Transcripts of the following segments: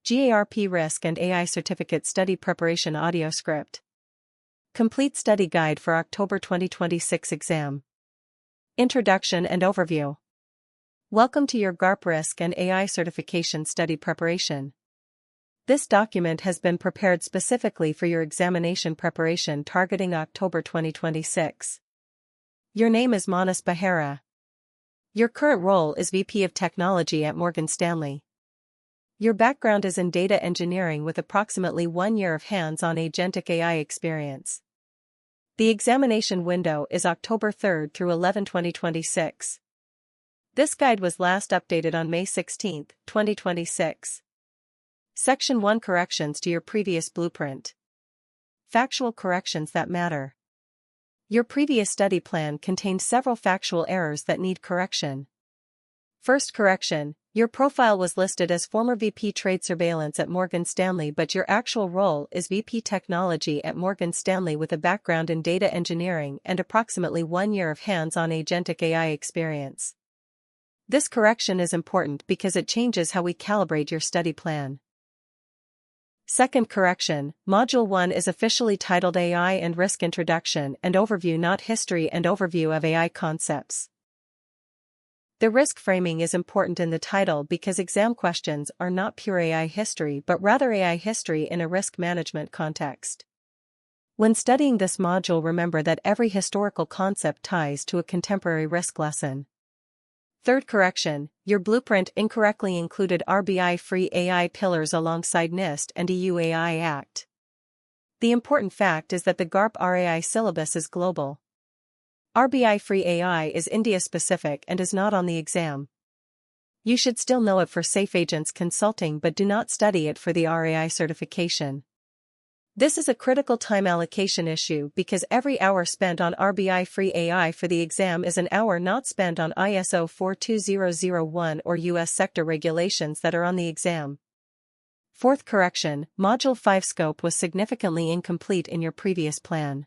GARP Risk and AI Certificate Study Preparation Audio Script. Complete Study Guide for October 2026 Exam. Introduction and Overview. Welcome to your GARP Risk and AI Certification Study Preparation. This document has been prepared specifically for your examination preparation targeting October 2026. Your name is Manas Behera. Your current role is VP of Technology at Morgan Stanley. Your background is in data engineering with approximately 1 year of hands-on agentic AI experience. The examination window is October 3 through 11, 2026. This guide was last updated on May 16, 2026. Section 1 Corrections to your previous blueprint. Factual corrections that matter. Your previous study plan contained several factual errors that need correction. First correction. Your profile was listed as former VP Trade Surveillance at Morgan Stanley, but your actual role is VP Technology at Morgan Stanley with a background in data engineering and approximately 1 year of hands-on agentic AI experience. This correction is important because it changes how we calibrate your study plan. Second correction, Module 1 is officially titled AI and Risk Introduction and Overview, not History and Overview of AI Concepts. The risk framing is important in the title because exam questions are not pure AI history but rather AI history in a risk management context. When studying this module, remember that every historical concept ties to a contemporary risk lesson. Third correction, your blueprint incorrectly included RBI-free AI pillars alongside NIST and EU AI Act. The important fact is that the GARP RAI syllabus is global. RBI-free AI is India-specific and is not on the exam. You should still know it for Safe Agents Consulting but do not study it for the RAI certification. This is a critical time allocation issue because every hour spent on RBI-free AI for the exam is an hour not spent on ISO 42001 or US sector regulations that are on the exam. Fourth correction, Module 5 scope was significantly incomplete in your previous plan.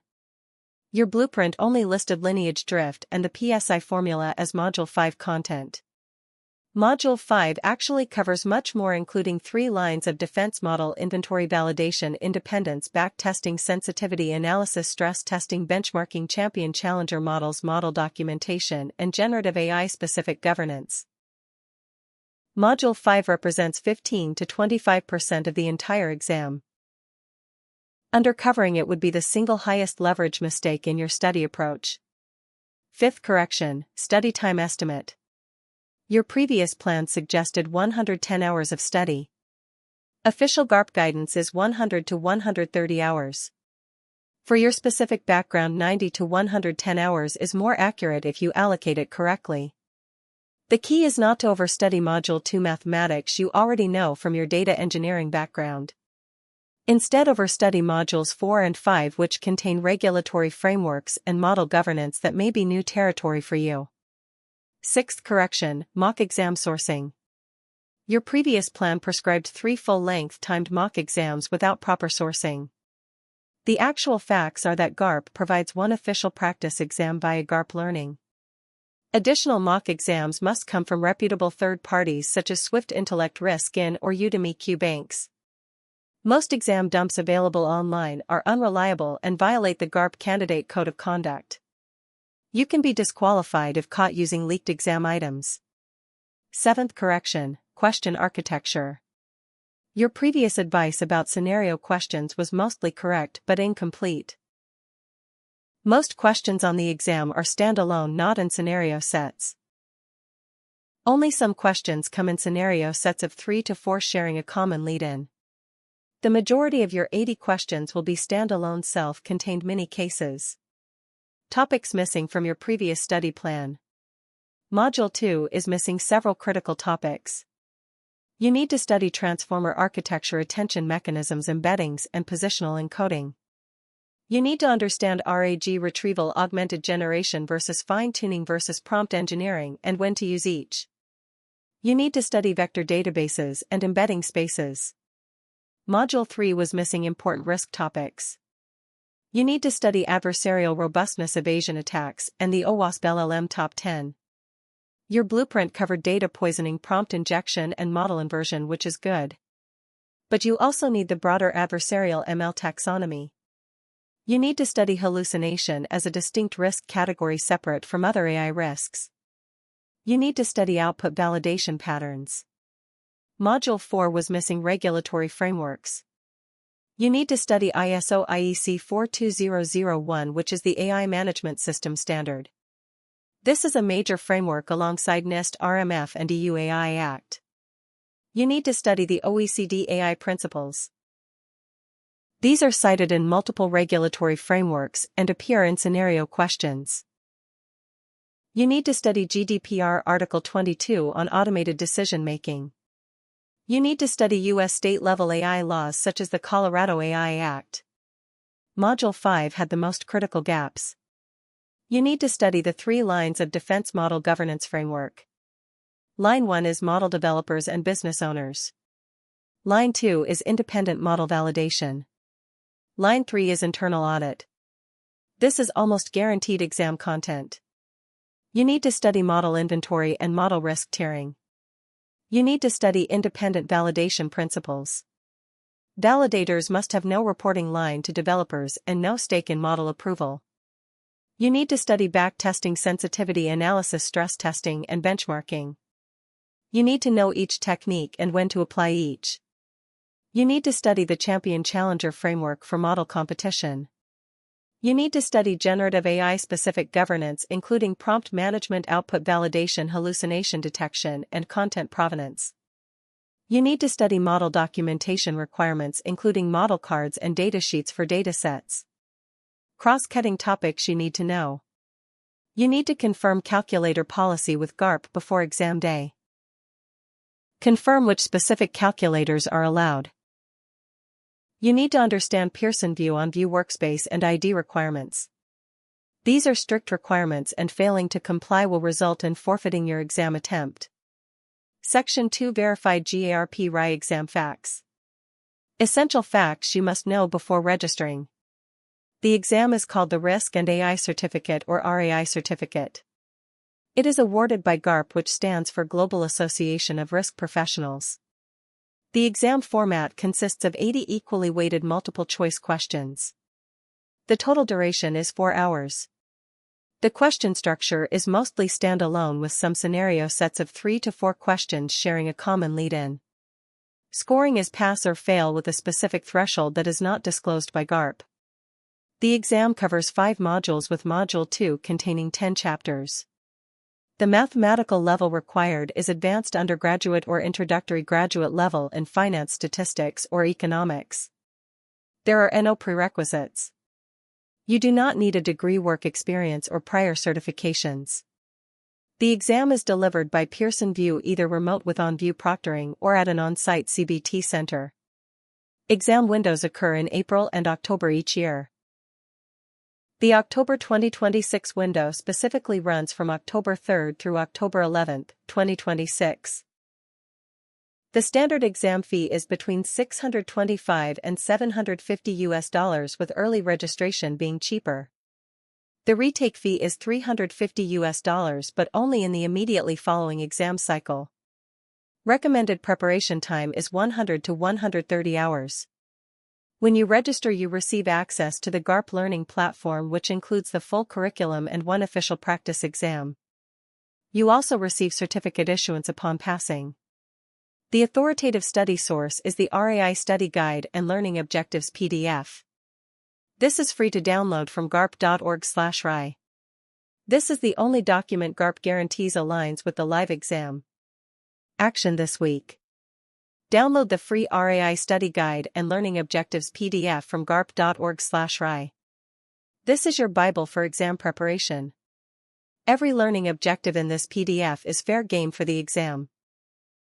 Your blueprint only listed lineage drift and the PSI formula as Module 5 content. Module 5 actually covers much more, including 3 lines of defense model inventory validation, independence, backtesting, sensitivity analysis, stress testing, benchmarking, champion challenger models, model documentation, and generative AI-specific governance. Module 5 represents 15 to 25% of the entire exam. Undercovering it would be the single highest leverage mistake in your study approach. Fifth correction, study time estimate. Your previous plan suggested 110 hours of study. Official GARP guidance is 100 to 130 hours. For your specific background, 90 to 110 hours is more accurate if you allocate it correctly. The key is not to overstudy Module 2 mathematics you already know from your data engineering background. Instead, overstudy Modules 4 and 5, which contain regulatory frameworks and model governance that may be new territory for you. Sixth correction, mock exam sourcing. Your previous plan prescribed 3 full-length timed mock exams without proper sourcing. The actual facts are that GARP provides 1 official practice exam via GARP Learning. Additional mock exams must come from reputable third parties such as Swift Intellect, Risk-In, or Udemy QBanks. Most exam dumps available online are unreliable and violate the GARP Candidate Code of Conduct. You can be disqualified if caught using leaked exam items. Seventh correction, question architecture. Your previous advice about scenario questions was mostly correct but incomplete. Most questions on the exam are standalone, not in scenario sets. Only some questions come in scenario sets of 3 to 4 sharing a common lead-in. The majority of your 80 questions will be standalone self-contained mini cases. Topics missing from your previous study plan. Module 2 is missing several critical topics. You need to study transformer architecture, attention mechanisms, embeddings, and positional encoding. You need to understand RAG retrieval, augmented generation versus fine-tuning versus prompt engineering, and when to use each. You need to study vector databases and embedding spaces. Module 3 was missing important risk topics. You need to study adversarial robustness, evasion attacks, and the OWASP LLM Top 10. Your blueprint covered data poisoning, prompt injection, and model inversion, which is good. But you also need the broader adversarial ML taxonomy. You need to study hallucination as a distinct risk category separate from other AI risks. You need to study output validation patterns. Module 4 was missing regulatory frameworks. You need to study ISO IEC 42001, which is the AI Management System Standard. This is a major framework alongside NIST RMF and EU AI Act. You need to study the OECD AI principles. These are cited in multiple regulatory frameworks and appear in scenario questions. You need to study GDPR Article 22 on automated decision-making. You need to study U.S. state-level AI laws such as the Colorado AI Act. Module 5 had the most critical gaps. You need to study the 3 lines of defense model governance framework. Line 1 is model developers and business owners. Line 2 is independent model validation. Line 3 is internal audit. This is almost guaranteed exam content. You need to study model inventory and model risk tiering. You need to study independent validation principles. Validators must have no reporting line to developers and no stake in model approval. You need to study backtesting, sensitivity analysis, stress testing, and benchmarking. You need to know each technique and when to apply each. You need to study the champion-challenger framework for model competition. You need to study generative AI-specific governance, including prompt management, output validation, hallucination detection, and content provenance. You need to study model documentation requirements, including model cards and datasheets for datasets. Cross-cutting topics you need to know. You need to confirm calculator policy with GARP before exam day. Confirm which specific calculators are allowed. You need to understand Pearson VUE on View Workspace and ID requirements. These are strict requirements, and failing to comply will result in forfeiting your exam attempt. Section 2 Verified GARP RAI Exam Facts. Essential facts you must know before registering. The exam is called the Risk and AI Certificate, or RAI Certificate. It is awarded by GARP, which stands for Global Association of Risk Professionals. The exam format consists of 80 equally weighted multiple-choice questions. The total duration is 4 hours. The question structure is mostly standalone, with some scenario sets of 3 to 4 questions sharing a common lead-in. Scoring is pass or fail with a specific threshold that is not disclosed by GARP. The exam covers 5 modules, with Module 2 containing 10 chapters. The mathematical level required is advanced undergraduate or introductory graduate level in finance, statistics, or economics. There are no prerequisites. You do not need a degree, work experience, or prior certifications. The exam is delivered by Pearson VUE, either remote with on-view proctoring or at an on-site CBT center. Exam windows occur in April and October each year. The October 2026 window specifically runs from October 3 through October 11, 2026. The standard exam fee is between $625 and $750 with early registration being cheaper. The retake fee is $350 but only in the immediately following exam cycle. Recommended preparation time is 100 to 130 hours. When you register, you receive access to the GARP learning platform, which includes the full curriculum and 1 official practice exam. You also receive certificate issuance upon passing. The authoritative study source is the RAI Study Guide and Learning Objectives PDF. This is free to download from garp.org/RAI. This is the only document GARP guarantees aligns with the live exam. Action this week. Download the free RAI Study Guide and Learning Objectives PDF from garp.org/RAI. This is your Bible for exam preparation. Every learning objective in this PDF is fair game for the exam.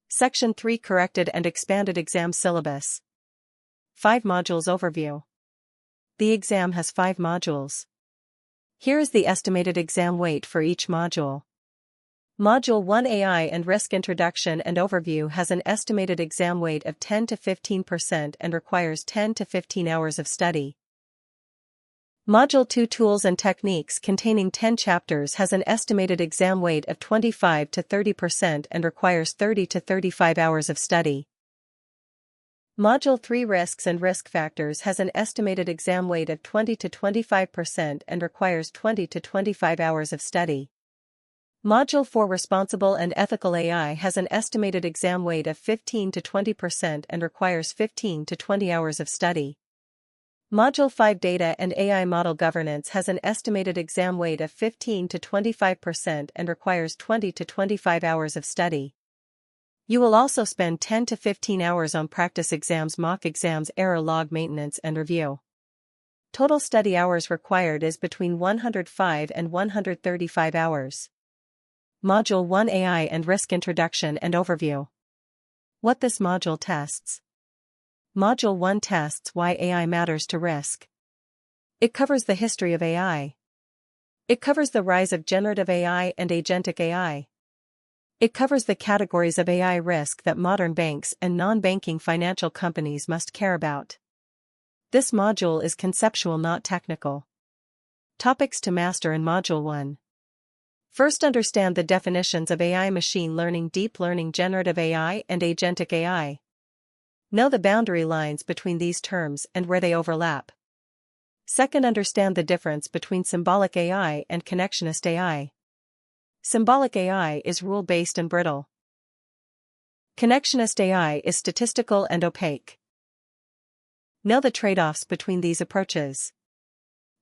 Section 3 Corrected and Expanded Exam Syllabus. 5 Modules Overview. The exam has 5 modules. Here is the estimated exam weight for each module. Module 1 AI and Risk Introduction and Overview has an estimated exam weight of 10 to 15% and requires 10 to 15 hours of study. Module 2 Tools and Techniques, containing 10 chapters, has an estimated exam weight of 25 to 30% and requires 30 to 35 hours of study. Module 3 Risks and Risk Factors has an estimated exam weight of 20 to 25% and requires 20 to 25 hours of study. Module 4 Responsible and Ethical AI has an estimated exam weight of 15 to 20% and requires 15 to 20 hours of study. Module 5 Data and AI Model Governance has an estimated exam weight of 15 to 25% and requires 20 to 25 hours of study. You will also spend 10 to 15 hours on practice exams, mock exams, error log maintenance and review. Total study hours required is between 105 and 135 hours. Module 1 AI and Risk Introduction and Overview. What this module tests. Module 1 tests why AI matters to risk. It covers the history of AI. It covers the rise of generative AI and agentic AI. It covers the categories of AI risk that modern banks and non-banking financial companies must care about. This module is conceptual, not technical. Topics to master in Module 1. First, understand the definitions of AI, machine learning, deep learning, generative AI, and agentic AI. Know the boundary lines between these terms and where they overlap. Second, understand the difference between symbolic AI and connectionist AI. Symbolic AI is rule-based and brittle. Connectionist AI is statistical and opaque. Know the trade-offs between these approaches.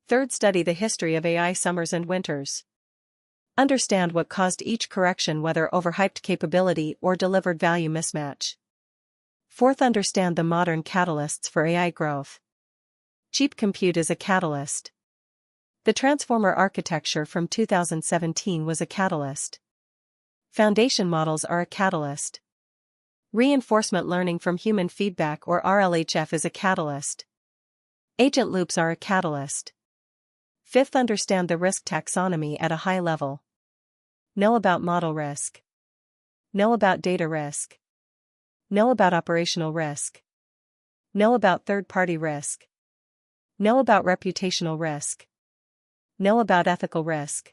Third, study the history of AI summers and winters. Understand what caused each correction, whether overhyped capability or delivered value mismatch. Fourth, understand the modern catalysts for AI growth. Cheap compute is a catalyst. The transformer architecture from 2017 was a catalyst. Foundation models are a catalyst. Reinforcement learning from human feedback, or RLHF, is a catalyst. Agent loops are a catalyst. Fifth, understand the risk taxonomy at a high level. Know about model risk. Know about data risk. Know about operational risk. Know about third-party risk. Know about reputational risk. Know about ethical risk.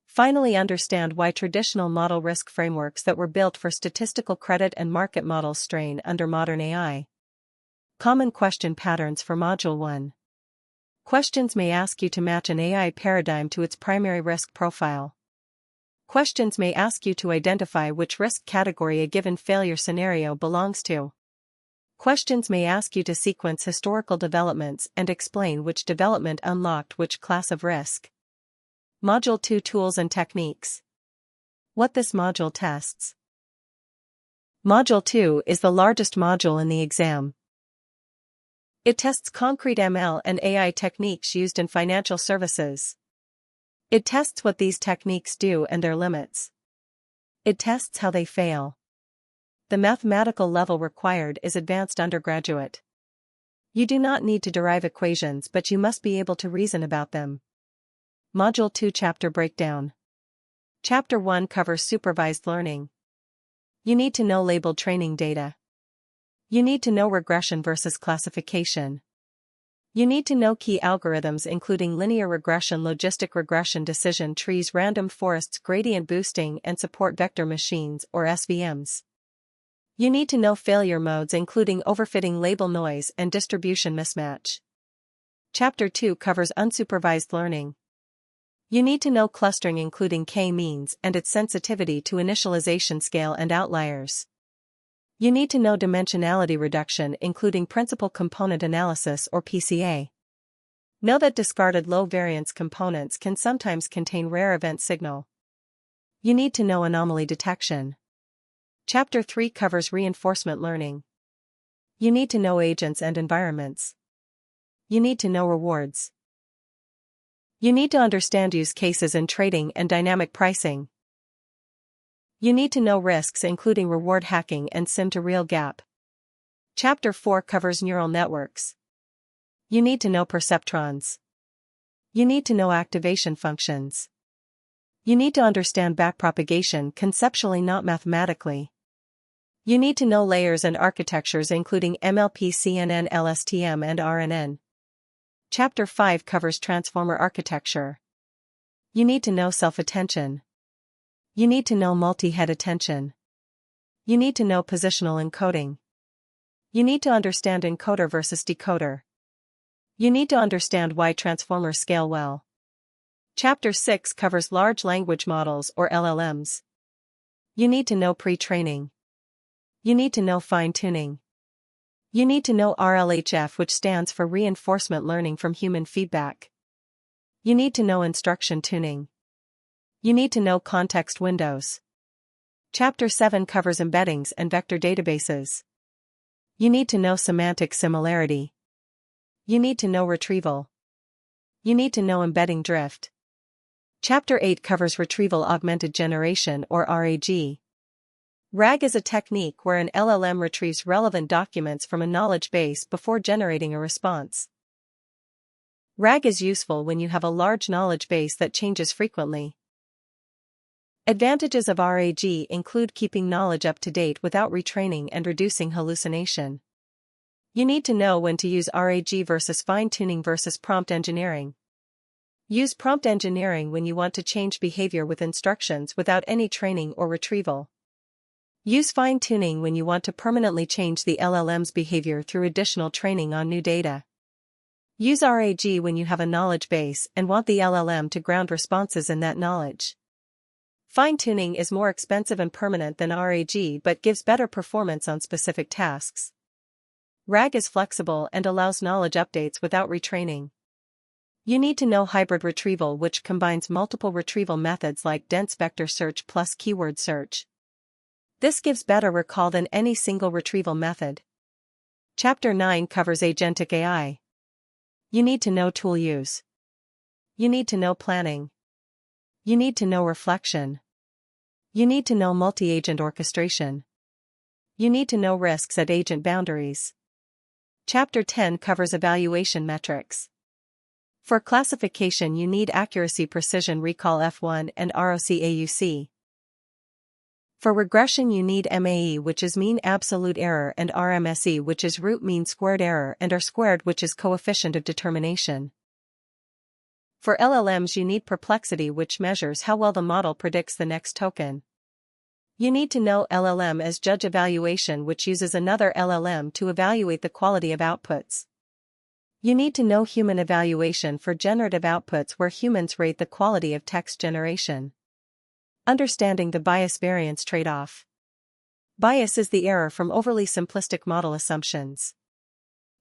Finally, understand why traditional model risk frameworks that were built for statistical credit and market models strain under modern AI. Common question patterns for Module 1. Questions may ask you to match an AI paradigm to its primary risk profile. Questions may ask you to identify which risk category a given failure scenario belongs to. Questions may ask you to sequence historical developments and explain which development unlocked which class of risk. Module 2 Tools and Techniques. What this module tests. Module 2 is the largest module in the exam. It tests concrete ML and AI techniques used in financial services. It tests what these techniques do and their limits. It tests how they fail. The mathematical level required is advanced undergraduate. You do not need to derive equations, but you must be able to reason about them. Module 2 Chapter Breakdown. Chapter 1 covers supervised learning. You need to know labeled training data. You need to know regression versus classification. You need to know key algorithms including linear regression, logistic regression, decision trees, random forests, gradient boosting, and support vector machines, or SVMs. You need to know failure modes including overfitting, label noise, and distribution mismatch. Chapter 2 covers unsupervised learning. You need to know clustering including k-means and its sensitivity to initialization scale and outliers. You need to know dimensionality reduction including principal component analysis, or PCA. Know that discarded low-variance components can sometimes contain rare event signal. You need to know anomaly detection. Chapter 3 covers reinforcement learning. You need to know agents and environments. You need to know rewards. You need to understand use cases in trading and dynamic pricing. You need to know risks including reward hacking and sim-to-real gap. Chapter 4 covers neural networks. You need to know perceptrons. You need to know activation functions. You need to understand backpropagation conceptually, not mathematically. You need to know layers and architectures including MLP, CNN, LSTM, and RNN. Chapter 5 covers transformer architecture. You need to know self-attention. You need to know multi-head attention. You need to know positional encoding. You need to understand encoder versus decoder. You need to understand why transformers scale well. Chapter 6 covers large language models or LLMs. You need to know pre-training. You need to know fine-tuning. You need to know RLHF, which stands for reinforcement learning from human feedback. You need to know instruction tuning. You need to know context windows. Chapter 7 covers embeddings and vector databases. You need to know semantic similarity. You need to know retrieval. You need to know embedding drift. Chapter 8 covers retrieval augmented generation or RAG. RAG is a technique where an LLM retrieves relevant documents from a knowledge base before generating a response. RAG is useful when you have a large knowledge base that changes frequently. Advantages of RAG include keeping knowledge up to date without retraining and reducing hallucination. You need to know when to use RAG versus fine-tuning versus prompt engineering. Use prompt engineering when you want to change behavior with instructions without any training or retrieval. Use fine-tuning when you want to permanently change the LLM's behavior through additional training on new data. Use RAG when you have a knowledge base and want the LLM to ground responses in that knowledge. Fine-tuning is more expensive and permanent than RAG but gives better performance on specific tasks. RAG is flexible and allows knowledge updates without retraining. You need to know hybrid retrieval, which combines multiple retrieval methods like dense vector search plus keyword search. This gives better recall than any single retrieval method. Chapter 9 covers agentic AI. You need to know tool use. You need to know planning. You need to know reflection. You need to know multi-agent orchestration. You need to know risks at agent boundaries. Chapter 10 covers evaluation metrics. For classification, you need accuracy, precision, recall F1 and ROC-AUC. For regression, you need MAE, which is mean absolute error, and RMSE, which is root mean squared error, and R-squared, which is coefficient of determination. For LLMs, you need perplexity, which measures how well the model predicts the next token. You need to know LLM as judge evaluation, which uses another LLM to evaluate the quality of outputs. You need to know human evaluation for generative outputs, where humans rate the quality of text generation. Understanding the bias-variance trade-off. Bias is the error from overly simplistic model assumptions.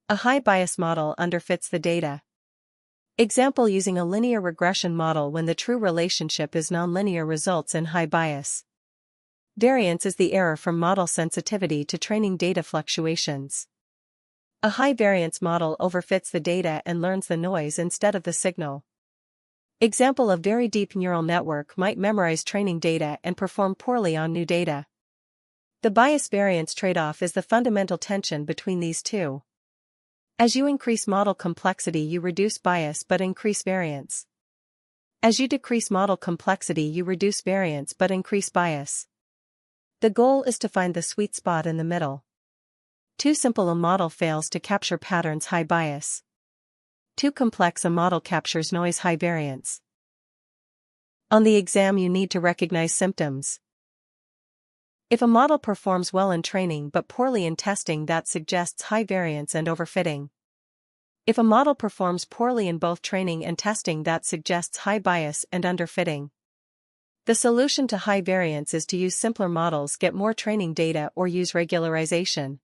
A high bias model underfits the data. Example: using a linear regression model when the true relationship is nonlinear results in high bias. Variance is the error from model sensitivity to training data fluctuations. A high variance model overfits the data and learns the noise instead of the signal. Example: a very deep neural network might memorize training data and perform poorly on new data. The bias-variance trade-off is the fundamental tension between these two. As you increase model complexity, you reduce bias but increase variance. As you decrease model complexity, you reduce variance but increase bias. The goal is to find the sweet spot in the middle. Too simple, a model fails to capture patterns, high bias. Too complex, a model captures noise, high variance. On the exam, you need to recognize symptoms. If a model performs well in training but poorly in testing, that suggests high variance and overfitting. If a model performs poorly in both training and testing, that suggests high bias and underfitting. The solution to high variance is to use simpler models, get more training data, or use regularization.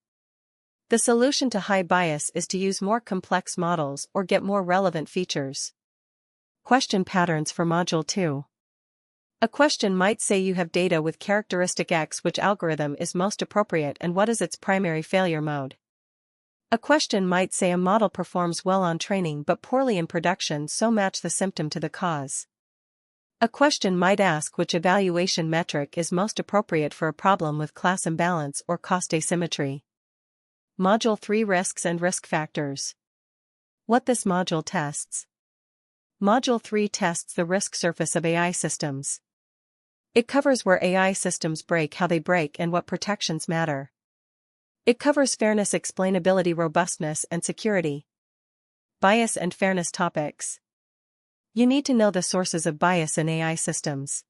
The solution to high bias is to use more complex models or get more relevant features. Question patterns for Module 2. A question might say you have data with characteristic X, which algorithm is most appropriate and what is its primary failure mode? A question might say a model performs well on training but poorly in production, so match the symptom to the cause. A question might ask which evaluation metric is most appropriate for a problem with class imbalance or cost asymmetry. Module 3: Risks and Risk Factors. What this module tests. Module 3 tests the risk surface of AI systems. It covers where AI systems break, how they break, and what protections matter. It covers fairness, explainability, robustness, and security. Bias and fairness topics. You need to know the sources of bias in AI systems.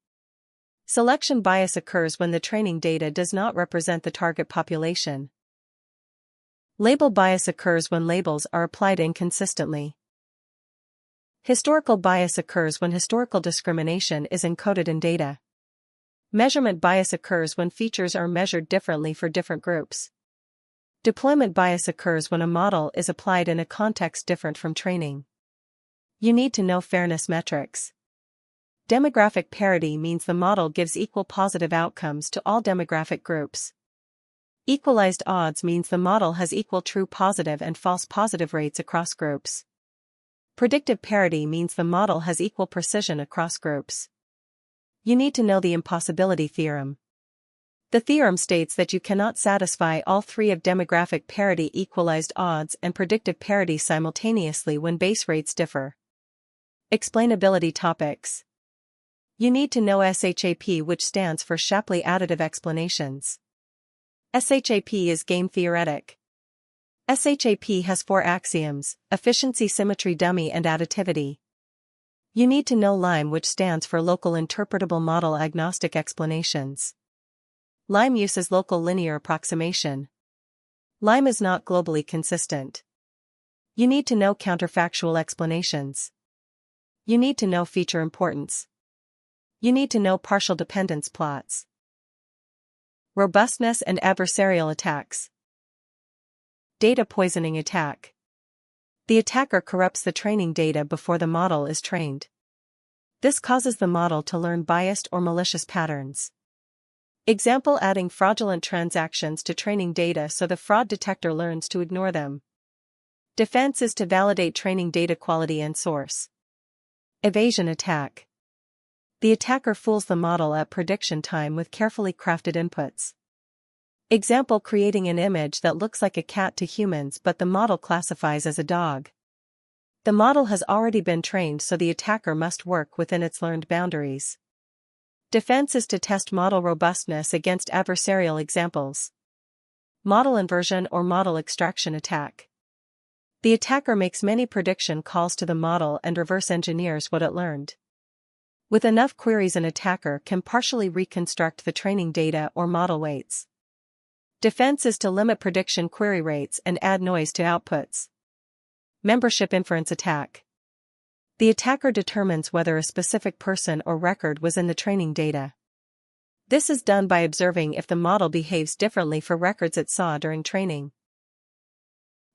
Selection bias occurs when the training data does not represent the target population. Label bias occurs when labels are applied inconsistently. Historical bias occurs when historical discrimination is encoded in data. Measurement bias occurs when features are measured differently for different groups. Deployment bias occurs when a model is applied in a context different from training. You need to know fairness metrics. Demographic parity means the model gives equal positive outcomes to all demographic groups. Equalized odds means the model has equal true positive and false positive rates across groups. Predictive parity means the model has equal precision across groups. You need to know the impossibility theorem. The theorem states that you cannot satisfy all three of demographic parity, equalized odds, and predictive parity simultaneously when base rates differ. Explainability topics. You need to know SHAP, which stands for Shapley Additive Explanations. SHAP is game theoretic. SHAP has 4 axioms: efficiency, symmetry, dummy, and additivity. You need to know LIME, which stands for Local Interpretable Model Agnostic Explanations. LIME uses local linear approximation. LIME is not globally consistent. You need to know counterfactual explanations. You need to know feature importance. You need to know partial dependence plots. Robustness and adversarial attacks. Data poisoning attack. The attacker corrupts the training data before the model is trained. This causes the model to learn biased or malicious patterns. Example: adding fraudulent transactions to training data so the fraud detector learns to ignore them. Defense is to validate training data quality and source. Evasion attack. The attacker fools the model at prediction time with carefully crafted inputs. Example: creating an image that looks like a cat to humans but the model classifies as a dog. The model has already been trained, so the attacker must work within its learned boundaries. Defense is to test model robustness against adversarial examples. Model inversion or model extraction attack. The attacker makes many prediction calls to the model and reverse engineers what it learned. With enough queries, an attacker can partially reconstruct the training data or model weights. Defense is to limit prediction query rates and add noise to outputs. Membership inference attack. The attacker determines whether a specific person or record was in the training data. This is done by observing if the model behaves differently for records it saw during training.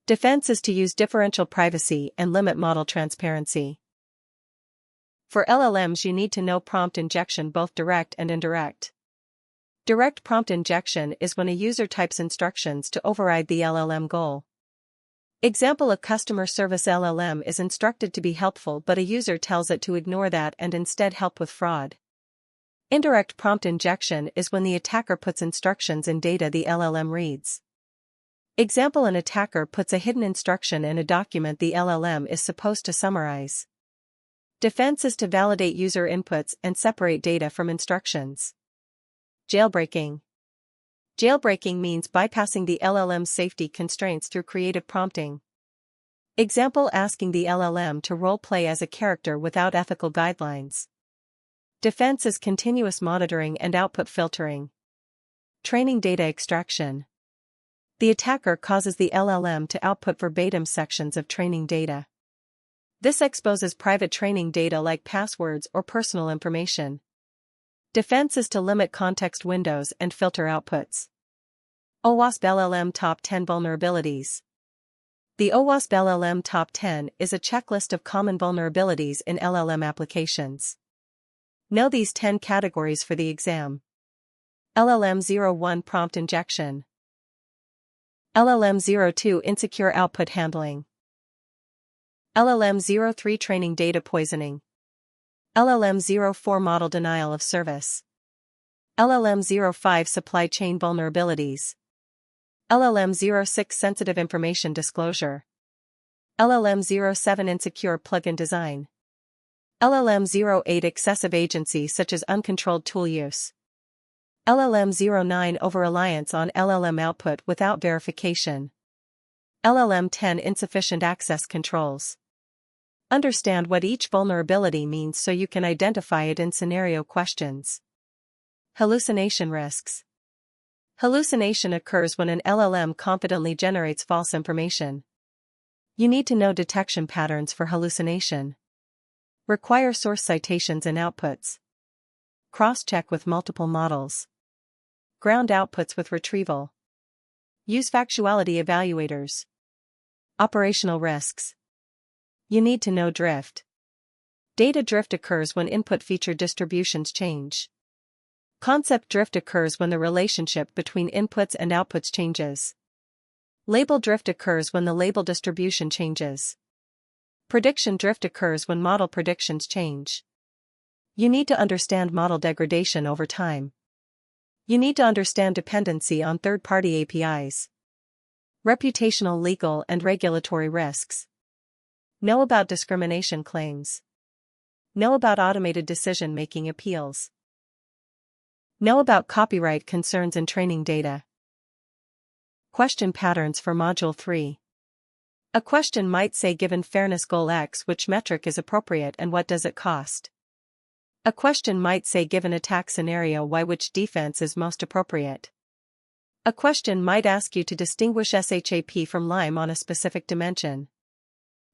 Defense is to use differential privacy and limit model transparency. For LLMs, you need to know prompt injection, both direct and indirect. Direct prompt injection is when a user types instructions to override the LLM goal. Example: a customer service LLM is instructed to be helpful, but a user tells it to ignore that and instead help with fraud. Indirect prompt injection is when the attacker puts instructions in data the LLM reads. Example: an attacker puts a hidden instruction in a document the LLM is supposed to summarize. Defense is to validate user inputs and separate data from instructions. Jailbreaking. Jailbreaking means bypassing the LLM's safety constraints through creative prompting. Example: asking the LLM to role-play as a character without ethical guidelines. Defense is continuous monitoring and output filtering. Training data extraction. The attacker causes the LLM to output verbatim sections of training data. This exposes private training data like passwords or personal information. Defense is to limit context windows and filter outputs. OWASP LLM Top 10 Vulnerabilities. The OWASP LLM Top 10 is a checklist of common vulnerabilities in LLM applications. Know these 10 categories for the exam. LLM 01 Prompt injection. LLM 02 Insecure output handling. LLM 03 Training data poisoning. LLM 04 Model denial of service. LLM 05 Supply chain vulnerabilities. LLM 06 Sensitive information disclosure. LLM 07 Insecure plugin design. LLM 08 Excessive agency such as uncontrolled tool use. LLM 09 Over-reliance on LLM output without verification. LLM 10 Insufficient access controls. Understand what each vulnerability means so you can identify it in scenario questions. Hallucination risks. Hallucination occurs when an LLM confidently generates false information. You need to know detection patterns for hallucination. Require source citations and outputs. Cross-check with multiple models. Ground outputs with retrieval. Use factuality evaluators. Operational risks. You need to know drift. Data drift occurs when input feature distributions change. Concept drift occurs when the relationship between inputs and outputs changes. Label drift occurs when the label distribution changes. Prediction drift occurs when model predictions change. You need to understand model degradation over time. You need to understand dependency on third-party APIs. Reputational, legal, and regulatory risks. Know about discrimination claims. Know about automated decision-making appeals. Know about copyright concerns in training data. Question patterns for Module 3. A question might say, given fairness goal X, which metric is appropriate and what does it cost? A question might say, given attack scenario Y, which defense is most appropriate? A question might ask you to distinguish SHAP from LIME on a specific dimension.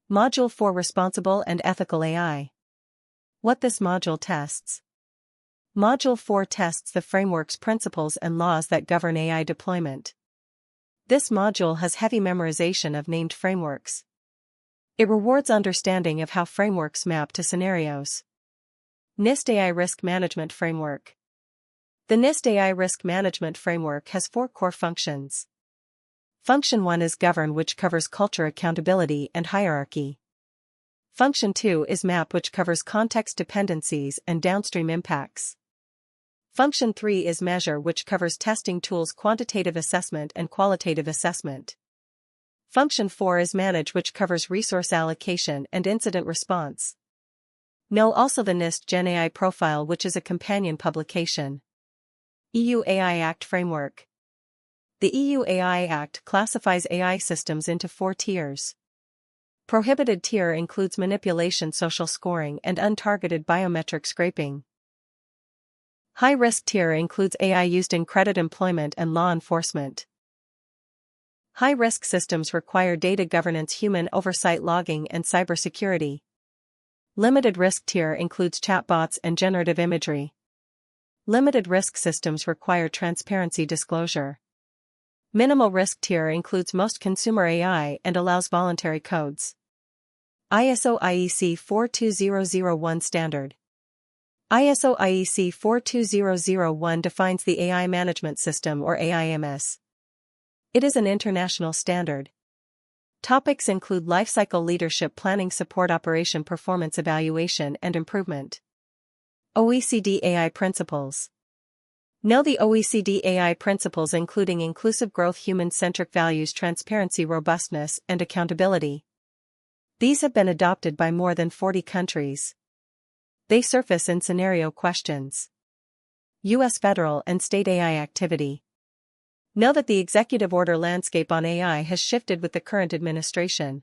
Module 4, Responsible and Ethical AI. What this module tests. Module 4 tests the frameworks, principles, and laws that govern AI deployment. This module has heavy memorization of named frameworks. It rewards understanding of how frameworks map to scenarios. NIST AI Risk Management Framework. The NIST AI Risk Management Framework has 4 core functions. Function 1 is Govern, which covers culture, accountability, and hierarchy. Function 2 is Map, which covers context dependencies and downstream impacts. Function 3 is Measure, which covers testing tools, quantitative assessment, and qualitative assessment. Function 4 is Manage, which covers resource allocation and incident response. Know also the NIST Gen AI Profile, which is a companion publication. EU AI Act Framework. The EU AI Act classifies AI systems into 4 tiers. Prohibited tier includes manipulation, social scoring, and untargeted biometric scraping. High-risk tier includes AI used in credit employment and law enforcement. High-risk systems require data governance, human oversight, logging, and cybersecurity. Limited risk tier includes chatbots and generative imagery. Limited risk systems require transparency, disclosure. Minimal risk tier includes most consumer AI and allows voluntary codes. ISO IEC 42001 Standard. ISO IEC 42001 defines the AI Management System, or AIMS. It is an international standard. Topics include lifecycle leadership, planning, support, operation, performance evaluation, and improvement. OECD AI Principles. Know the OECD AI principles, including inclusive growth, human-centric values, transparency, robustness, and accountability. These have been adopted by more than 40 countries. They surface in scenario questions. U.S. federal and state AI activity. Know that the executive order landscape on AI has shifted with the current administration.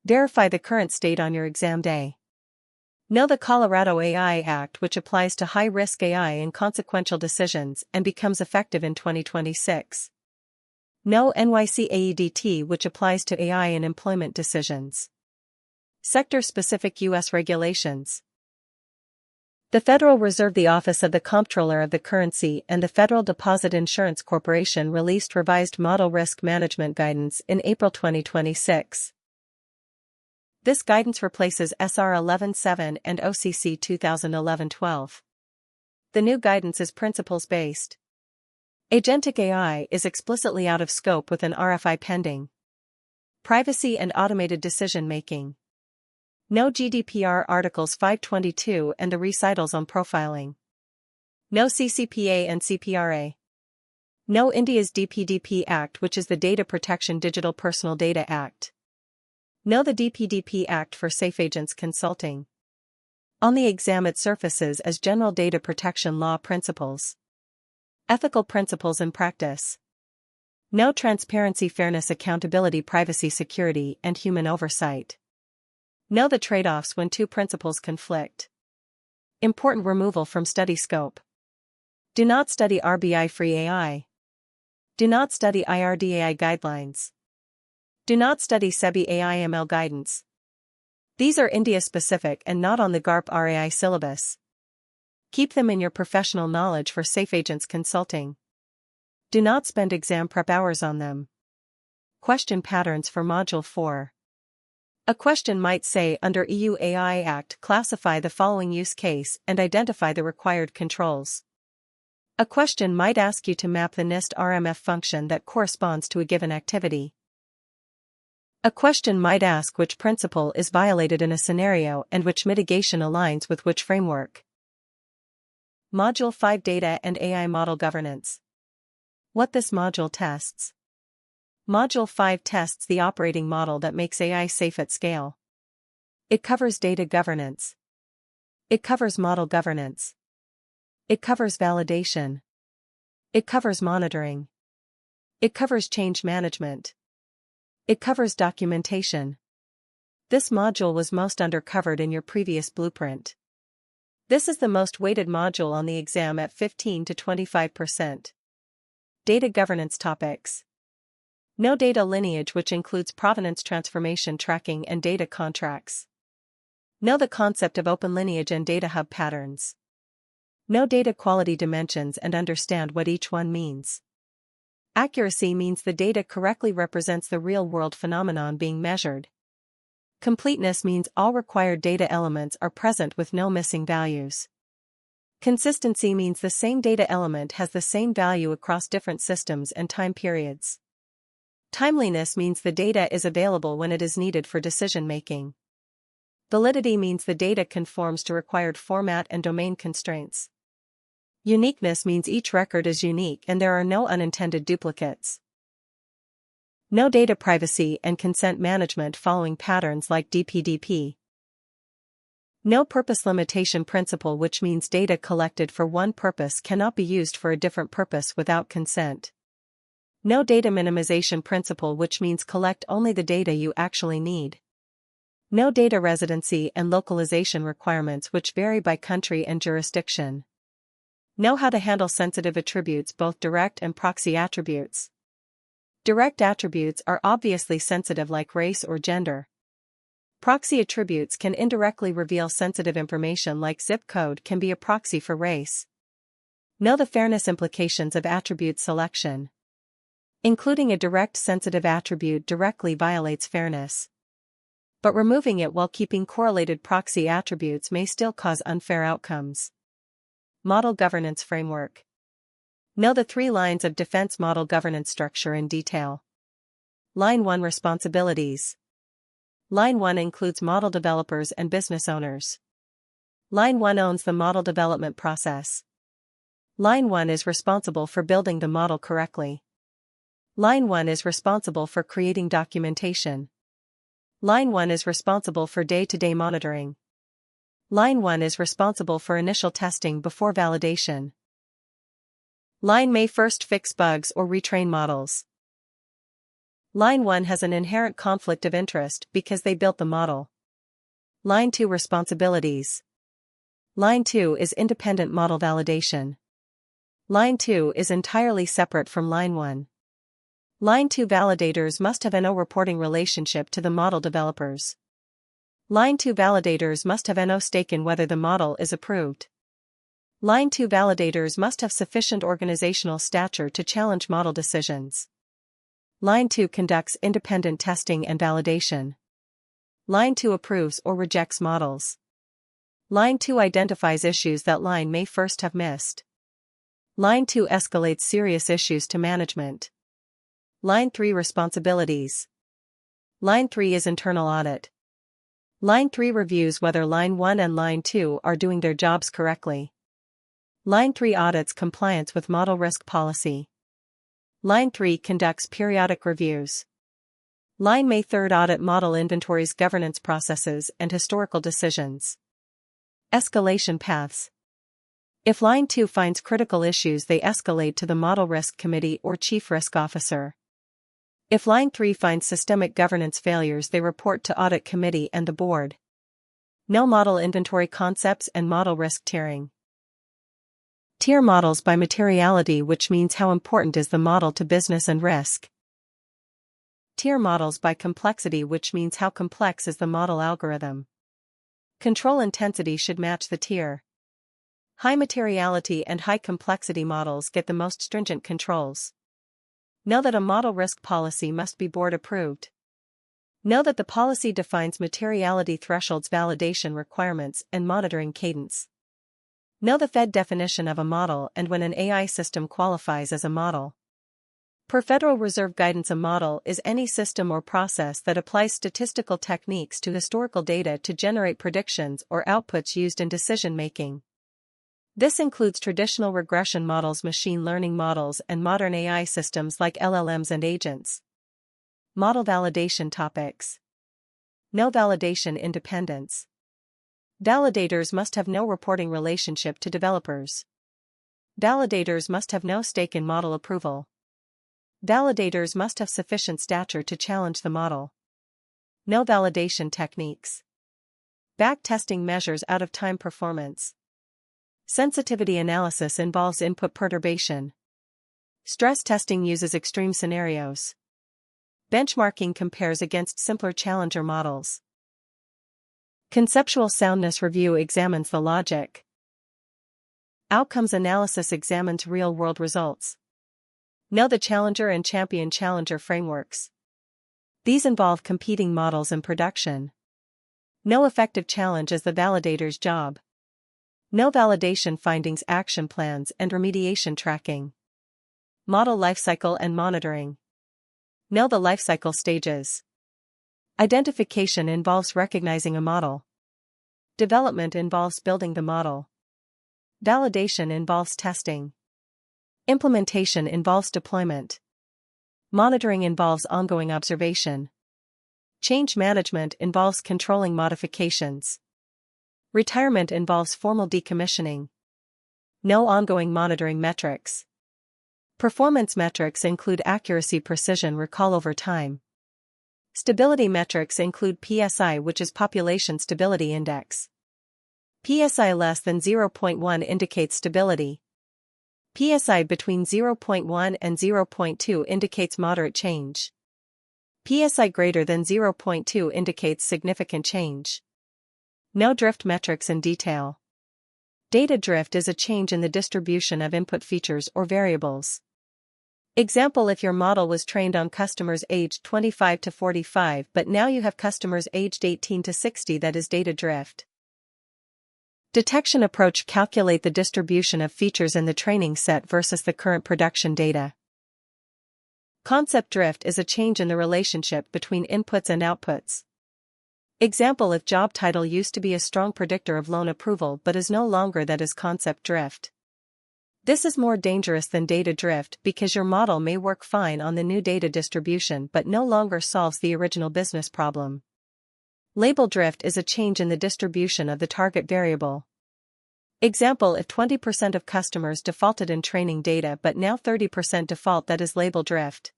Verify the current state on your exam day. Know the Colorado AI Act, which applies to high-risk AI in consequential decisions and becomes effective in 2026. Know NYC AEDT, which applies to AI in employment decisions. Sector-specific U.S. regulations. The Federal Reserve, the Office of the Comptroller of the Currency, and the Federal Deposit Insurance Corporation released revised model risk management guidance in April 2026. This guidance replaces SR 11.7 and OCC 2011-12. The new guidance is principles-based. Agentic AI is explicitly out of scope with an RFI pending. Privacy and automated decision-making. Know GDPR Articles 522 and the recitals on profiling. Know CCPA and CPRA. Know India's DPDP Act, which is the Data Protection Digital Personal Data Act. Know the DPDP Act for Safe Agents Consulting. On the exam, it surfaces as general data protection law principles. Ethical principles in practice. Know transparency, fairness, accountability, privacy, security, and human oversight. Know the trade-offs when 2 principles conflict. Important removal from study scope. Do not study RBI-free AI. Do not study IRDAI guidelines. Do not study SEBI AI/ML guidance. These are India-specific and not on the GARP RAI syllabus. Keep them in your professional knowledge for Safe Agents Consulting. Do not spend exam prep hours on them. Question patterns for Module 4. A question might say, under EU AI Act, classify the following use case and identify the required controls. A question might ask you to map the NIST RMF function that corresponds to a given activity. A question might ask which principle is violated in a scenario and which mitigation aligns with which framework. Module 5 Data and AI Model Governance. What this module tests. Module 5 tests the operating model that makes AI safe at scale. It covers data governance. It covers model governance. It covers validation. It covers monitoring. It covers change management. It covers documentation. This module was most undercovered in your previous blueprint. This is the most weighted module on the exam at 15 to 25%. Data governance topics. Know data lineage, which includes provenance transformation tracking and data contracts. Know the concept of open lineage and data hub patterns. Know data quality dimensions and understand what each one means. Accuracy means the data correctly represents the real-world phenomenon being measured. Completeness means all required data elements are present with no missing values. Consistency means the same data element has the same value across different systems and time periods. Timeliness means the data is available when it is needed for decision-making. Validity means the data conforms to required format and domain constraints. Uniqueness means each record is unique and there are no unintended duplicates. Know data privacy and consent management following patterns like DPDP. Know purpose limitation principle, which means data collected for one purpose cannot be used for a different purpose without consent. Know data minimization principle, which means collect only the data you actually need. Know data residency and localization requirements, which vary by country and jurisdiction. Know how to handle sensitive attributes, both direct and proxy attributes. Direct attributes are obviously sensitive, like race or gender. Proxy attributes can indirectly reveal sensitive information, like zip code can be a proxy for race. Know the fairness implications of attribute selection. Including a direct sensitive attribute directly violates fairness. But removing it while keeping correlated proxy attributes may still cause unfair outcomes. Model governance framework. Know the 3 lines of defense model governance structure in detail. Line 1 Responsibilities. Line 1 includes model developers and business owners. Line 1 owns the model development process. Line 1 is responsible for building the model correctly. Line 1 is responsible for creating documentation. Line 1 is responsible for day-to-day monitoring. Line 1 is responsible for initial testing before validation. Line may first fix bugs or retrain models. Line 1 has an inherent conflict of interest because they built the model. Line 2 Responsibilities. Line 2 is independent model validation. Line 2 is entirely separate from Line 1. Line 2 validators must have no reporting relationship to the model developers. Line 2 validators must have no stake in whether the model is approved. Line 2 validators must have sufficient organizational stature to challenge model decisions. Line 2 conducts independent testing and validation. Line 2 approves or rejects models. Line 2 identifies issues that line may first have missed. Line 2 escalates serious issues to management. Line 3 Responsibilities. Line 3 is internal audit. Line 3 reviews whether Line 1 and Line 2 are doing their jobs correctly. Line 3 audits compliance with model risk policy. Line 3 conducts periodic reviews. Line may third audit model inventories, governance processes, and historical decisions. Escalation paths. If Line 2 finds critical issues, they escalate to the Model Risk Committee or Chief Risk Officer. If Line 3 finds systemic governance failures, they report to Audit Committee and the Board. Know model inventory concepts and model risk tiering. Tier models by materiality, which means how important is the model to business and risk. Tier models by complexity, which means how complex is the model algorithm. Control intensity should match the tier. High materiality and high complexity models get the most stringent controls. Know that a model risk policy must be board approved. Know that the policy defines materiality thresholds, validation requirements, and monitoring cadence. Know the Fed definition of a model and when an AI system qualifies as a model. Per Federal Reserve guidance, a model is any system or process that applies statistical techniques to historical data to generate predictions or outputs used in decision-making. This includes traditional regression models, machine learning models, and modern AI systems like LLMs and agents. Model validation topics. No validation independence. Validators must have no reporting relationship to developers. Validators must have no stake in model approval. Validators must have sufficient stature to challenge the model. No validation techniques. Back-testing measures out-of-time performance. Sensitivity analysis involves input perturbation. Stress testing uses extreme scenarios. Benchmarking compares against simpler challenger models. Conceptual soundness review examines the logic. Outcomes analysis examines real-world results. Know the challenger and champion challenger frameworks. These involve competing models in production. No effective challenge is the validator's job. No validation findings, action plans, and remediation tracking. Model lifecycle and monitoring. Know the lifecycle stages. Identification involves recognizing a model. Development involves building the model. Validation involves testing. Implementation involves deployment. Monitoring involves ongoing observation. Change management involves controlling modifications. Retirement involves formal decommissioning. No ongoing monitoring metrics. Performance metrics include accuracy, precision, recall over time. Stability metrics include PSI, which is Population Stability Index. PSI less than 0.1 indicates stability. PSI between 0.1 and 0.2 indicates moderate change. PSI greater than 0.2 indicates significant change. No drift metrics in detail. Data drift is a change in the distribution of input features or variables. Example: if your model was trained on customers aged 25 to 45 but now you have customers aged 18 to 60, that is data drift. Detection approach: calculate the distribution of features in the training set versus the current production data. Concept drift is a change in the relationship between inputs and outputs. Example: if job title used to be a strong predictor of loan approval but is no longer, that is concept drift. This is more dangerous than data drift because your model may work fine on the new data distribution but no longer solves the original business problem. Label drift is a change in the distribution of the target variable. Example: if 20% of customers defaulted in training data but now 30% default, that is label drift.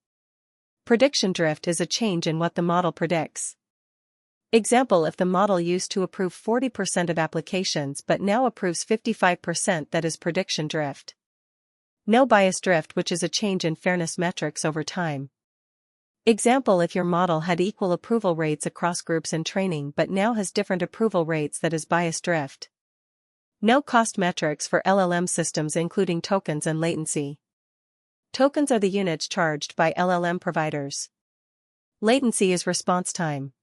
Prediction drift is a change in what the model predicts. Example: if the model used to approve 40% of applications but now approves 55%, that is prediction drift. No bias drift, which is a change in fairness metrics over time. Example: if your model had equal approval rates across groups in training but now has different approval rates, that is bias drift. No cost metrics for LLM systems, including tokens and latency. Tokens are the units charged by LLM providers. Latency is response time.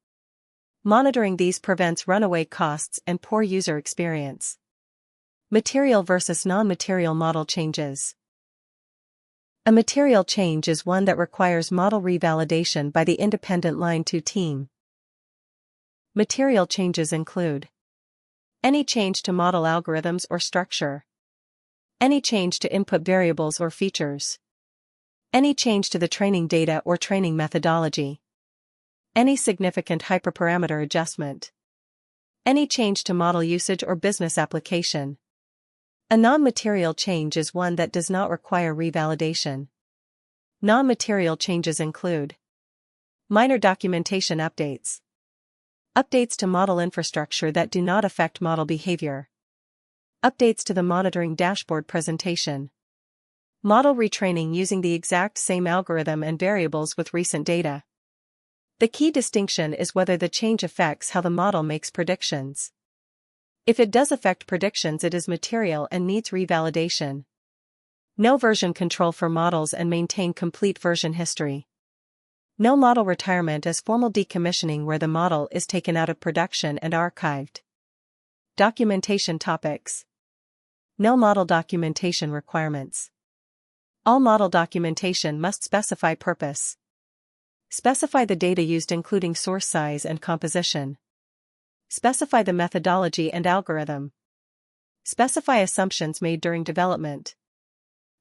Monitoring these prevents runaway costs and poor user experience. Material versus non-material model changes. A material change is one that requires model revalidation by the independent Line 2 team. Material changes include any change to model algorithms or structure, any change to input variables or features, any change to the training data or training methodology, any significant hyperparameter adjustment, any change to model usage or business application. A non-material change is one that does not require revalidation. Non-material changes include minor documentation updates, updates to model infrastructure that do not affect model behavior, Updates to the monitoring dashboard presentation. Model retraining using the exact same algorithm and variables with recent data. The key distinction is whether the change affects how the model makes predictions. If it does affect predictions, it is material and needs revalidation. No version control for models and maintain complete version history. No model retirement as formal decommissioning where the model is taken out of production and archived. Documentation topics. No model documentation requirements. All model documentation must specify purpose. Specify the data used including source size and composition. Specify the methodology and algorithm. Specify assumptions made during development.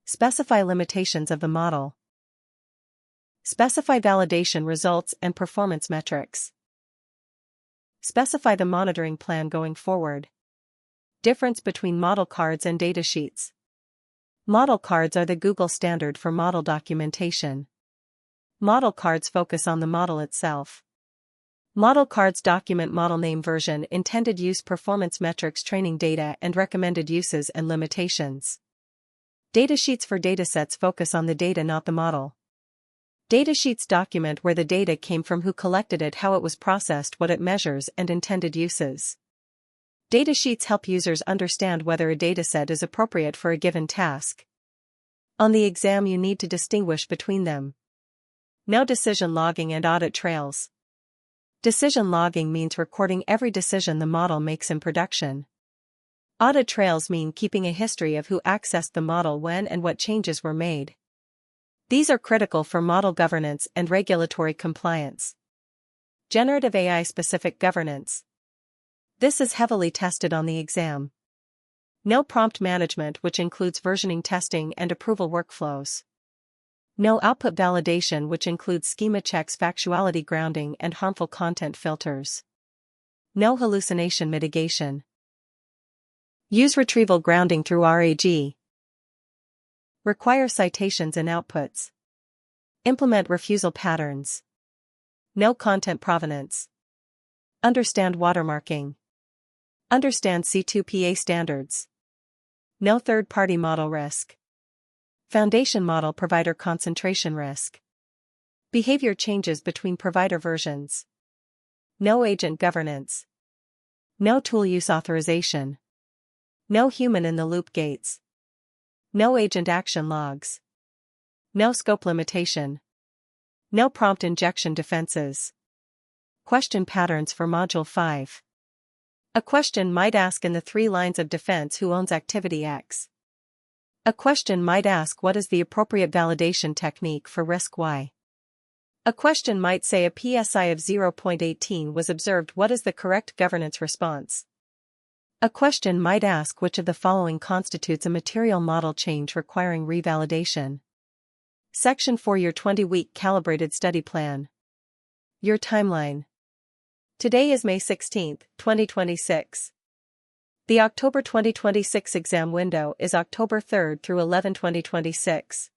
Specify limitations of the model. Specify validation results and performance metrics. Specify the monitoring plan going forward. Difference between model cards and datasheets. Model cards are the Google standard for model documentation. Model cards focus on the model itself. Model cards document model name, version, intended use, performance metrics, training data, and recommended uses and limitations. Datasheets for datasets focus on the data, not the model. Datasheets document where the data came from, who collected it, how it was processed, what it measures, and intended uses. Datasheets help users understand whether a dataset is appropriate for a given task. On the exam, you need to distinguish between them. No decision logging and audit trails. Decision logging means recording every decision the model makes in production. Audit trails mean keeping a history of who accessed the model, when, and what changes were made. These are critical for model governance and regulatory compliance. Generative AI-specific governance. This is heavily tested on the exam. No prompt management, which includes versioning, testing, and approval workflows. No output validation, which includes schema checks, factuality grounding, and harmful content filters. No hallucination mitigation. Use retrieval grounding through RAG. Require citations and outputs. Implement refusal patterns. No content provenance. Understand watermarking. Understand C2PA standards. No third-party model risk. Foundation model provider concentration risk. Behavior changes between provider versions. No agent governance. No tool use authorization. No human-in-the-loop gates. No agent action logs. No scope limitation. No prompt injection defenses. Question patterns for Module 5. A question might ask in the 3 lines of defense, who owns activity X. A question might ask, what is the appropriate validation technique for risk Y? A question might say a PSI of 0.18 was observed, what is the correct governance response? A question might ask, which of the following constitutes a material model change requiring revalidation? Section 4, your 20-week calibrated study plan. Your timeline. Today is May 16, 2026. The October 2026 exam window is October 3 through 11, 2026.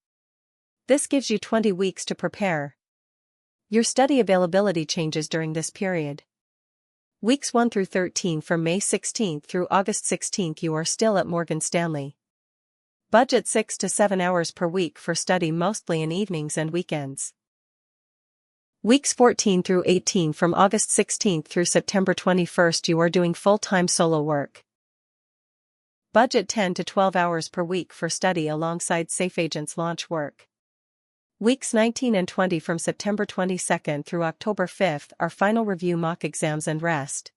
This gives you 20 weeks to prepare. Your study availability changes during this period. Weeks 1 through 13 from May 16 through August 16, you are still at Morgan Stanley. Budget 6 to 7 hours per week for study, mostly in evenings and weekends. Weeks 14 through 18 from August 16 through September 21, you are doing full-time solo work. Budget 10 to 12 hours per week for study alongside SafeAgent's launch work. Weeks 19 and 20 from September 22 through October 5 are final review mock exams and rest.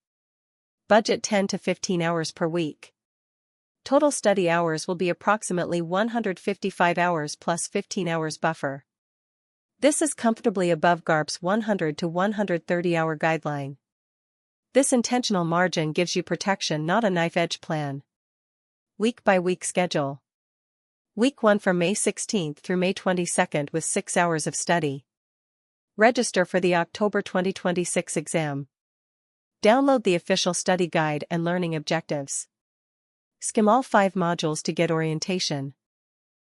Budget 10 to 15 hours per week. Total study hours will be approximately 155 hours plus 15 hours buffer. This is comfortably above GARP's 100 to 130 hour guideline. This intentional margin gives you protection, not a knife-edge plan. Week-by-week schedule. Week 1 from May 16 through May 22 with 6 hours of study. Register for the October 2026 exam. Download the official study guide and learning objectives. Skim all 5 modules to get orientation.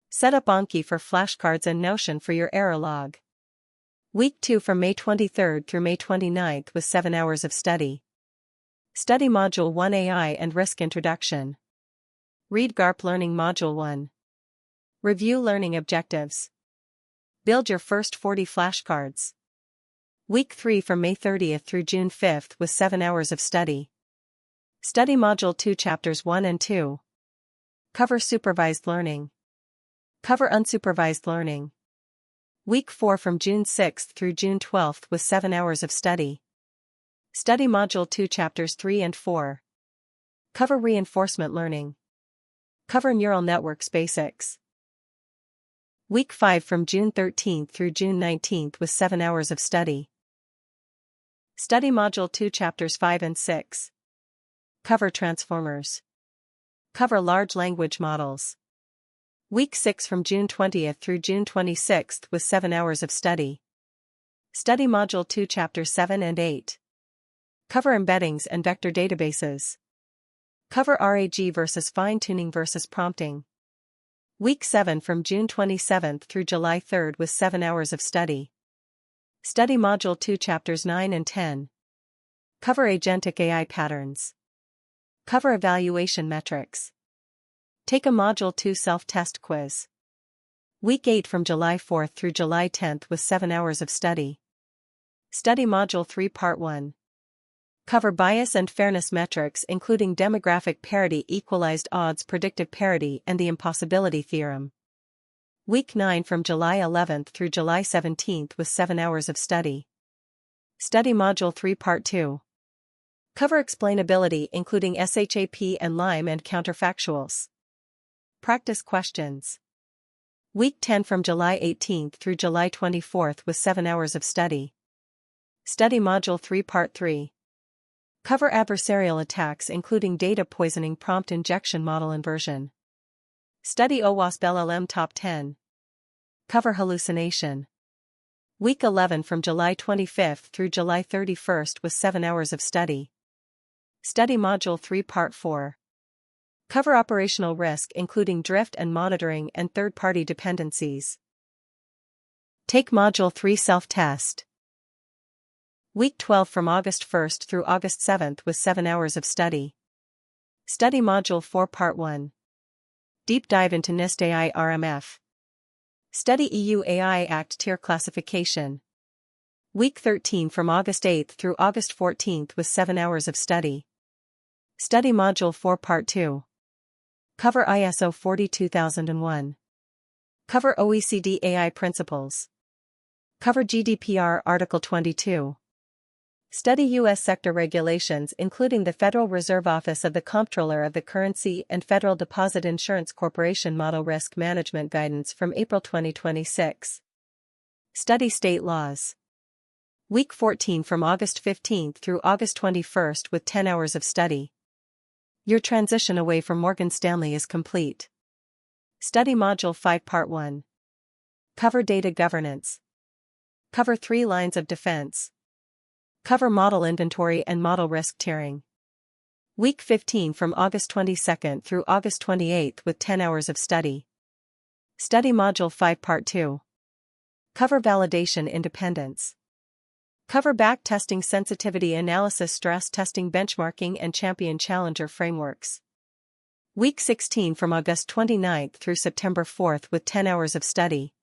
Set up Anki for flashcards and Notion for your error log. Week 2 from May 23 through May 29 with 7 hours of study. Study Module 1 AI and Risk Introduction. Read GARP Learning Module 1. Review learning objectives. Build your first 40 flashcards. Week 3 from May 30th through June 5th with 7 hours of study. Study Module 2 Chapters 1 and 2. Cover supervised learning. Cover unsupervised learning. Week 4 from June 6th through June 12th with 7 hours of study. Study Module 2 Chapters 3 and 4. Cover reinforcement learning. Cover neural networks basics. Week 5 from June 13th through June 19th with 7 hours of study. Study Module 2 Chapters 5 and 6. Cover transformers. Cover large language models. Week 6 from June 20th through June 26th with 7 hours of study. Study Module 2 Chapters 7 and 8. Cover embeddings and vector databases. Cover RAG versus fine-tuning versus prompting. Week 7 from June 27th through July 3rd with 7 hours of study. Study Module 2 Chapters 9 and 10. Cover agentic AI patterns. Cover evaluation metrics. Take a Module 2 self-test quiz. Week 8 from July 4th through July 10th with 7 hours of study. Study Module 3 Part 1. Cover bias and fairness metrics including demographic parity, equalized odds, predictive parity, and the impossibility theorem. Week 9 from July 11th through July 17th with 7 hours of study. Study Module 3 Part 2. Cover explainability including SHAP and LIME and counterfactuals. Practice questions. Week 10 from July 18th through July 24th with 7 hours of study. Study Module 3 Part 3. Cover adversarial attacks including data poisoning, prompt injection, model inversion. Study OWASP LLM Top 10. Cover hallucination. Week 11 from July 25th through July 31st with 7 hours of study. Study Module 3 Part 4. Cover operational risk including drift and monitoring and third-party dependencies. Take Module 3 self-test. Week 12 from August 1st through August 7th with 7 hours of study. Study Module 4 Part 1. Deep dive into NIST AI RMF. Study EU AI Act tier classification. Week 13 from August 8th through August 14th with 7 hours of study. Study Module 4 Part 2. Cover ISO 42001. Cover OECD AI principles. Cover GDPR Article 22. Study U.S. sector regulations including the Federal Reserve Office of the Comptroller of the Currency and Federal Deposit Insurance Corporation Model Risk Management Guidance from April 2026. Study state laws. Week 14 from August 15th through August 21st with 10 hours of study. Your transition away from Morgan Stanley is complete. Study Module 5 Part 1. Cover data governance. Cover 3 lines of defense. Cover model inventory and model risk tiering. Week 15 from August 22nd through August 28th with 10 hours of study. Study Module 5 Part 2. Cover validation independence. Cover back testing, sensitivity analysis, stress testing, benchmarking, and champion challenger frameworks. Week 16 from August 29th through September 4th with 10 hours of study.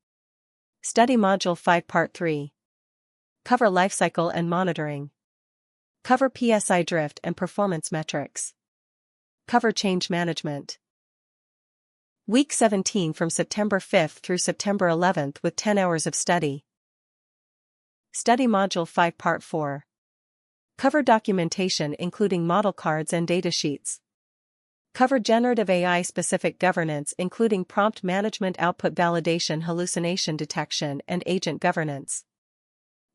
Study Module 5 Part 3. Cover lifecycle and monitoring. Cover PSI drift and performance metrics. Cover change management. Week 17 from September 5th through September 11th with 10 hours of study. Study Module 5 Part 4. Cover documentation including model cards and datasheets. Cover generative AI specific governance including prompt management, output validation, hallucination detection, and agent governance.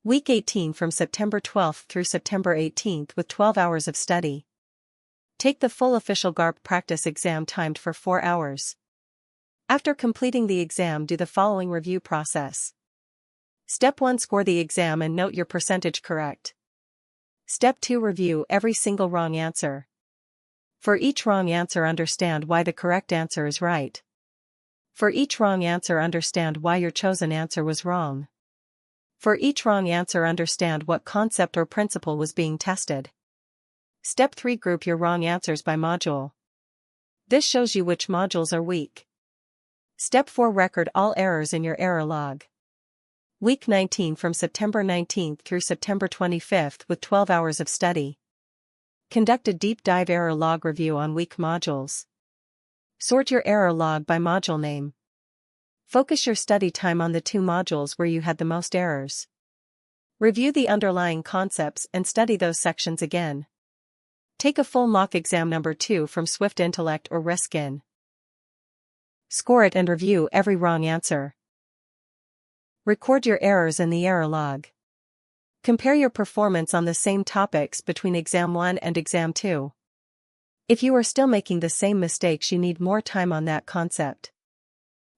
Week 18 from September 12th through September 18th with 12 hours of study. Take the full official GARP practice exam timed for 4 hours. After completing the exam, do the following review process. Step 1. Score the exam and note your percentage correct. Step 2. Review every single wrong answer. For each wrong answer, understand why the correct answer is right. For each wrong answer, understand why your chosen answer was wrong. For each wrong answer, understand what concept or principle was being tested. Step 3. Group your wrong answers by module. This shows you which modules are weak. Step 4. Record all errors in your error log. Week 19 from September 19th through September 25th with 12 hours of study. Conduct a deep dive error log review on weak modules. Sort your error log by module name. Focus your study time on the 2 modules where you had the most errors. Review the underlying concepts and study those sections again. Take a full mock exam number 2 from Swift Intellect or Riskin. Score it and review every wrong answer. Record your errors in the error log. Compare your performance on the same topics between Exam 1 and Exam 2. If you are still making the same mistakes, you need more time on that concept.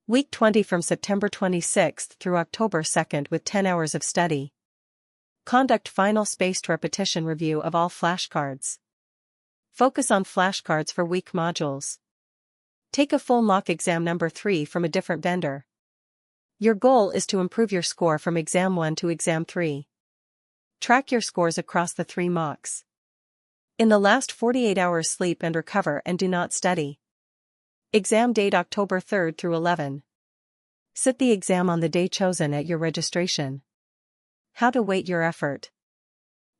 Week 20 from September 26th through October 2nd with 10 hours of study. Conduct final spaced repetition review of all flashcards. Focus on flashcards for weak modules. Take a full mock exam number 3 from a different vendor. Your goal is to improve your score from Exam 1 to Exam 3. Track your scores across the 3 mocks. In the last 48 hours, sleep and recover and do not study. Exam date October 3rd through 11. Sit the exam on the day chosen at your registration. How to weight your effort.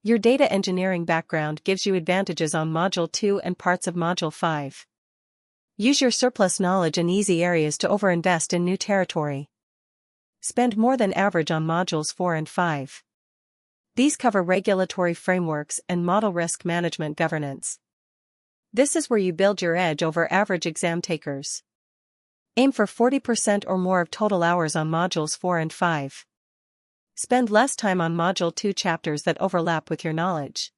Your data engineering background gives you advantages on Module 2 and parts of Module 5. Use your surplus knowledge in easy areas to overinvest in new territory. Spend more than average on Modules 4 and 5. These cover regulatory frameworks and model risk management governance. This is where you build your edge over average exam takers. Aim for 40% or more of total hours on Modules 4 and 5. Spend less time on Module 2 chapters that overlap with your knowledge.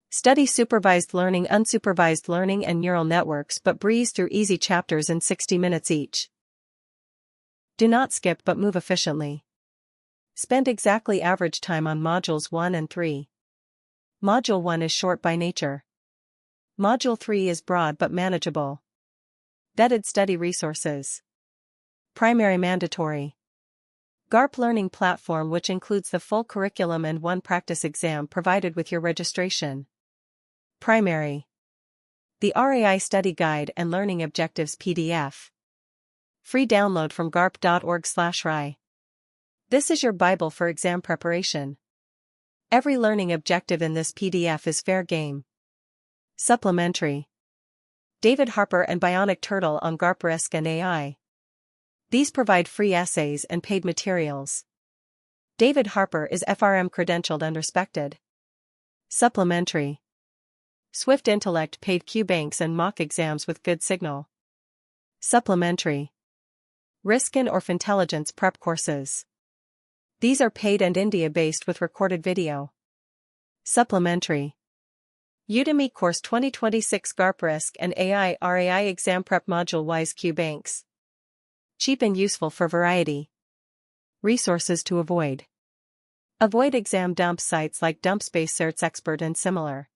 Study supervised learning, unsupervised learning, and neural networks, but breeze through easy chapters in 60 minutes each. Do not skip but move efficiently. Spend exactly average time on Modules 1 and 3. Module 1 is short by nature. Module 3 is broad but manageable. Vetted study resources. Primary mandatory. GARP learning platform, which includes the full curriculum and 1 practice exam provided with your registration. Primary. The RAI Study Guide and Learning Objectives PDF. Free download from garp.org/rai. This is your Bible for exam preparation. Every learning objective in this PDF is fair game. Supplementary. David Harper and Bionic Turtle on GARP Risk and AI. These provide free essays and paid materials. David Harper is FRM credentialed and respected. Supplementary. Swift Intellect paid Q banks and mock exams with good signal. Supplementary. Riskin or Fintelligence prep courses. These are paid and India-based with recorded video. Supplementary. Udemy Course 2026 GARP Risk and AI RAI Exam Prep Module Wise Q Banks. Cheap and useful for variety. Resources to avoid. Avoid exam dump sites like DumpSpace, Certs Expert, and similar.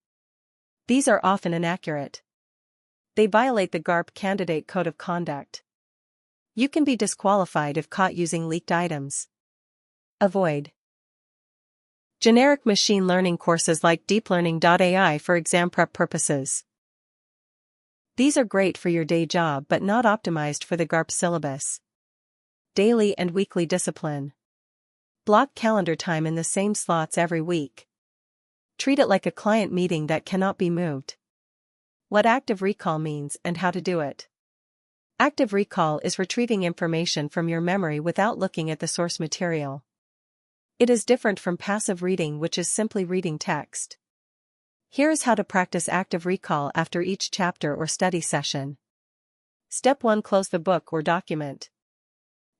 These are often inaccurate. They violate the GARP Candidate Code of Conduct. You can be disqualified if caught using leaked items. Avoid generic machine learning courses like deeplearning.ai for exam prep purposes. These are great for your day job but not optimized for the GARP syllabus. Daily and weekly discipline. Block calendar time in the same slots every week. Treat it like a client meeting that cannot be moved. What active recall means and how to do it. Active recall is retrieving information from your memory without looking at the source material. It is different from passive reading, which is simply reading text. Here is how to practice active recall after each chapter or study session. Step 1. Close the book or document.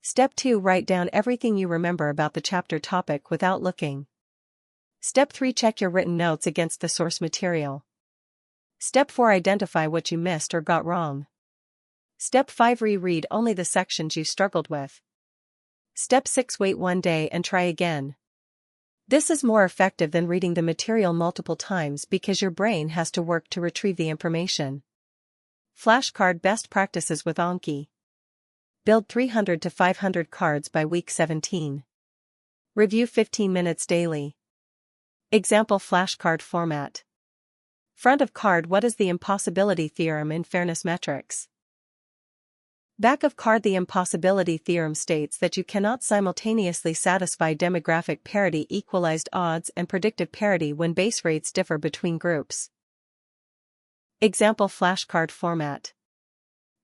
Step 2. Write down everything you remember about the chapter topic without looking. Step 3. Check your written notes against the source material. Step 4. Identify what you missed or got wrong. Step 5. Reread only the sections you struggled with. Step 6. Wait 1 day and try again. This is more effective than reading the material multiple times because your brain has to work to retrieve the information. Flashcard best practices with Anki. Build 300 to 500 cards by week 17. Review 15 minutes daily. Example flashcard format. Front of card. What is the impossibility theorem in fairness metrics? Back of card. The impossibility theorem states that you cannot simultaneously satisfy demographic parity, equalized odds, and predictive parity when base rates differ between groups. Example flashcard format.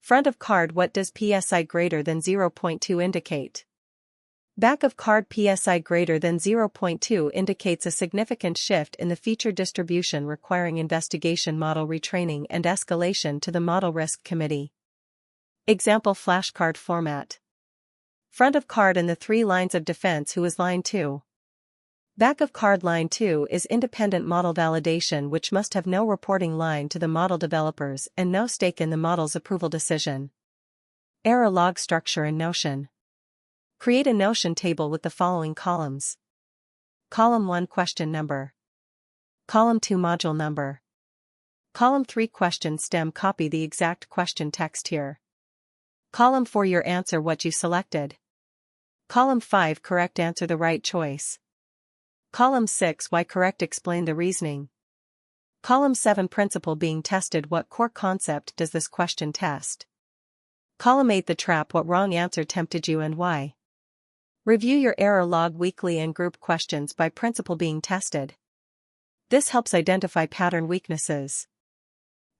Front of card. What does PSI greater than 0.2 indicate? Back of card. PSI greater than 0.2 indicates a significant shift in the feature distribution requiring investigation model retraining and escalation to the model risk committee. Example flashcard format. Front of card and the 3 lines of defense. Who is line 2? Back of card. Line 2 is independent model validation, which must have no reporting line to the model developers and no stake in the model's approval decision. Error log structure in Notion. Create a Notion table with the following columns. Column 1 question number. Column 2 module number. Column 3 question stem. Copy the exact question text here. Column 4 your answer, what you selected. Column 5 correct answer, the right choice. Column 6 why correct, explain the reasoning. Column 7 principle being tested, what core concept does this question test? Column 8 the trap, what wrong answer tempted you and why? Review your error log weekly and group questions by principle being tested. This helps identify pattern weaknesses.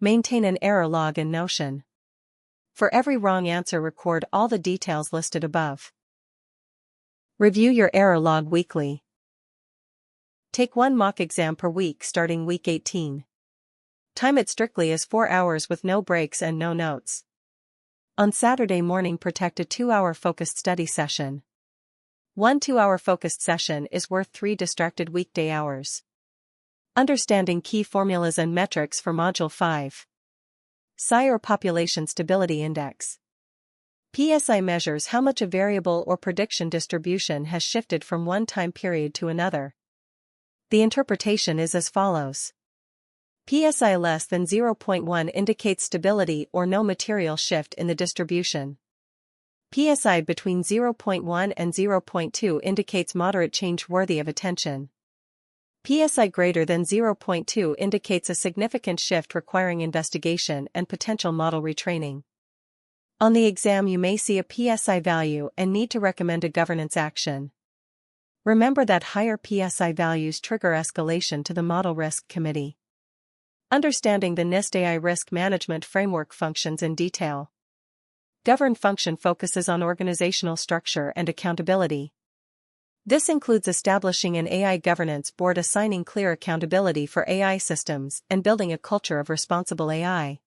Maintain an error log in Notion. For every wrong answer, record all the details listed above. Review your error log weekly. Take 1 mock exam per week starting week 18. Time it strictly as 4 hours with no breaks and no notes. On Saturday morning protect a 2-hour focused study session. 1 2-hour focused session is worth 3 distracted weekday hours. Understanding key formulas and metrics for Module 5. PSI or Population Stability Index. PSI measures how much a variable or prediction distribution has shifted from one time period to another. The interpretation is as follows. PSI less than 0.1 indicates stability or no material shift in the distribution. PSI between 0.1 and 0.2 indicates moderate change worthy of attention. PSI greater than 0.2 indicates a significant shift requiring investigation and potential model retraining. On the exam you may see a PSI value and need to recommend a governance action. Remember that higher PSI values trigger escalation to the Model Risk Committee. Understanding the NIST AI Risk Management Framework functions in detail. Govern function focuses on organizational structure and accountability. This includes establishing an AI governance board, assigning clear accountability for AI systems, and building a culture of responsible AI.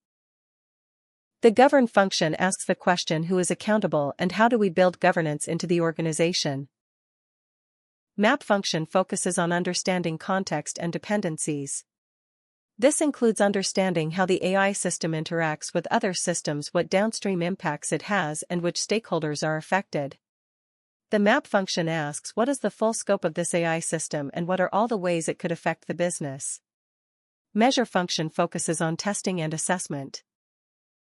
The govern function asks the question, who is accountable and how do we build governance into the organization? Map function focuses on understanding context and dependencies. This includes understanding how the AI system interacts with other systems, what downstream impacts it has, and which stakeholders are affected. The map function asks, what is the full scope of this AI system and what are all the ways it could affect the business? Measure function focuses on testing and assessment.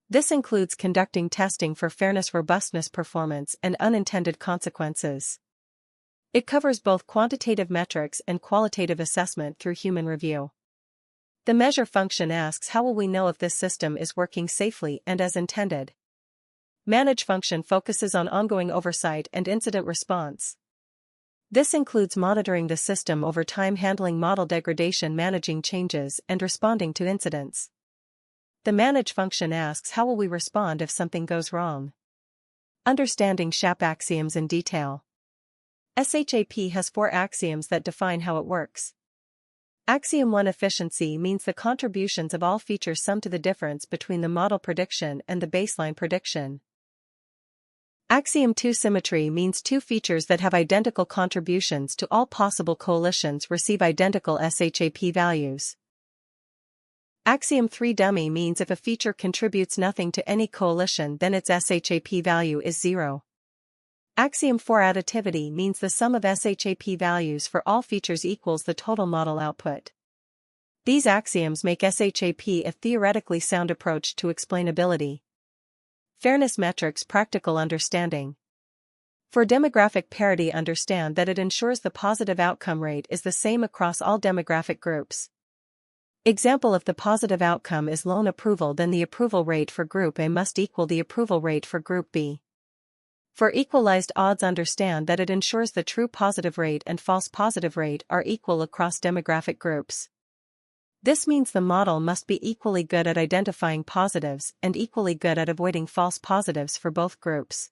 This includes conducting testing for fairness, robustness, performance, and unintended consequences. It covers both quantitative metrics and qualitative assessment through human review. The measure function asks, how will we know if this system is working safely and as intended? Manage function focuses on ongoing oversight and incident response. This includes monitoring the system over time, handling model degradation, managing changes, and responding to incidents. The manage function asks, how will we respond if something goes wrong? Understanding SHAP axioms in detail. SHAP has 4 axioms that define how it works. Axiom 1 efficiency means the contributions of all features sum to the difference between the model prediction and the baseline prediction. Axiom 2 symmetry means 2 features that have identical contributions to all possible coalitions receive identical SHAP values. Axiom 3 dummy means if a feature contributes nothing to any coalition, then its SHAP value is 0. Axiom 4 additivity means the sum of SHAP values for all features equals the total model output. These axioms make SHAP a theoretically sound approach to explainability. Fairness metrics practical understanding. For demographic parity, understand that it ensures the positive outcome rate is the same across all demographic groups. Example: if the positive outcome is loan approval, then the approval rate for Group A must equal the approval rate for Group B. For equalized odds, understand that it ensures the true positive rate and false positive rate are equal across demographic groups. This means the model must be equally good at identifying positives and equally good at avoiding false positives for both groups.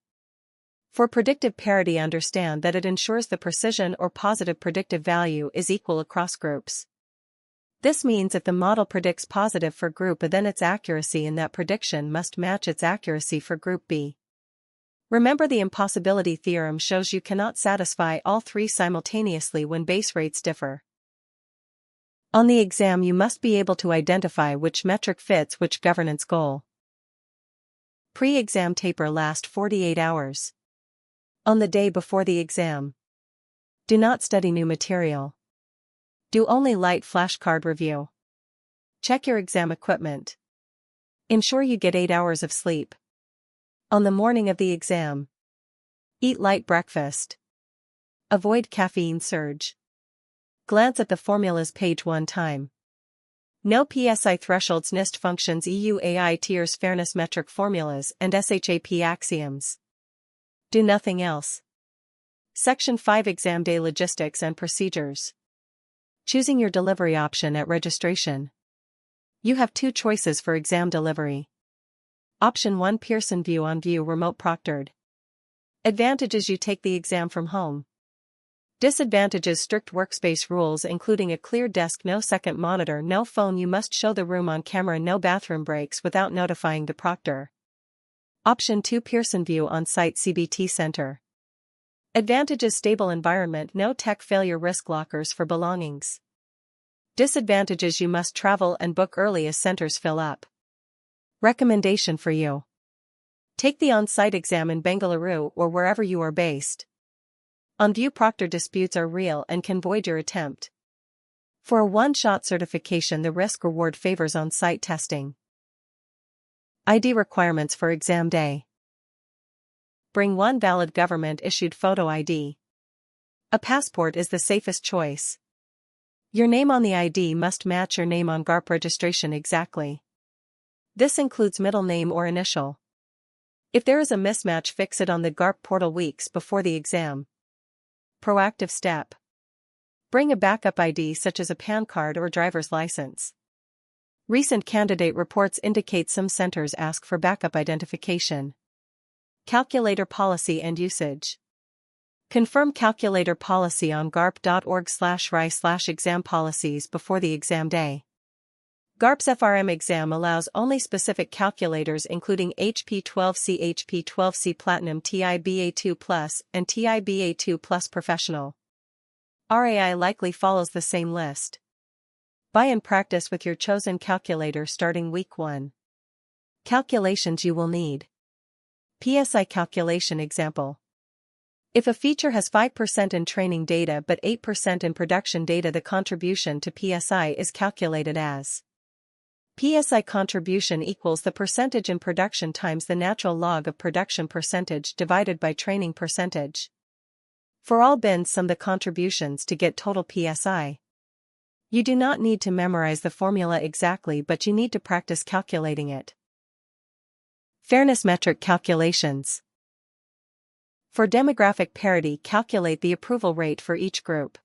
For predictive parity, understand that it ensures the precision or positive predictive value is equal across groups. This means if the model predicts positive for Group A, then its accuracy in that prediction must match its accuracy for Group B. Remember, the impossibility theorem shows you cannot satisfy all three simultaneously when base rates differ. On the exam, you must be able to identify which metric fits which governance goal. Pre-exam taper: last 48 hours. On the day before the exam, do not study new material. Do only light flashcard review. Check your exam equipment. Ensure you get 8 hours of sleep. On the morning of the exam, eat light breakfast. Avoid caffeine surge. Glance at the formulas page one time. Know PSI thresholds, NIST functions, EU AI tiers, fairness metric formulas, and SHAP axioms. Do nothing else. Section 5: Exam Day Logistics and Procedures. Choosing your delivery option at registration. You have two choices for exam delivery. Option 1: Pearson VUE on VUE remote proctored. Advantages: you take the exam from home. Disadvantages: strict workspace rules including a clear desk, no second monitor, no phone, you must show the room on camera, no bathroom breaks without notifying the proctor. Option 2: Pearson VUE on-site CBT center. Advantages: stable environment, no tech failure risk, lockers for belongings. Disadvantages: you must travel and book early as centers fill up. Recommendation for you: take the on-site exam in Bengaluru or wherever you are based. On-VUE proctor disputes are real and can void your attempt. For a one-shot certification, the risk-reward favors on-site testing. ID requirements for exam day. Bring one valid government-issued photo ID. A passport is the safest choice. Your name on the ID must match your name on GARP registration exactly. This includes middle name or initial. If there is a mismatch, fix it on the GARP portal weeks before the exam. Proactive step: bring a backup ID such as a PAN card or driver's license. Recent candidate reports indicate some centers ask for backup identification. Calculator policy and usage. Confirm calculator policy on garp.org/rai/exam policies before the exam day. GARP's FRM exam allows only specific calculators including HP12C, HP12C Platinum, TI-BA2 Plus, and TI-BA2 Plus Professional. RAI likely follows the same list. Buy and practice with your chosen calculator starting week 1. Calculations you will need. PSI calculation example. If a feature has 5% in training data but 8% in production data, the contribution to PSI is calculated as PSI contribution equals the percentage in production times the natural log of production percentage divided by training percentage. For all bins, sum the contributions to get total PSI. You do not need to memorize the formula exactly, but you need to practice calculating it. Fairness metric calculations. For demographic parity, calculate the approval rate for each group.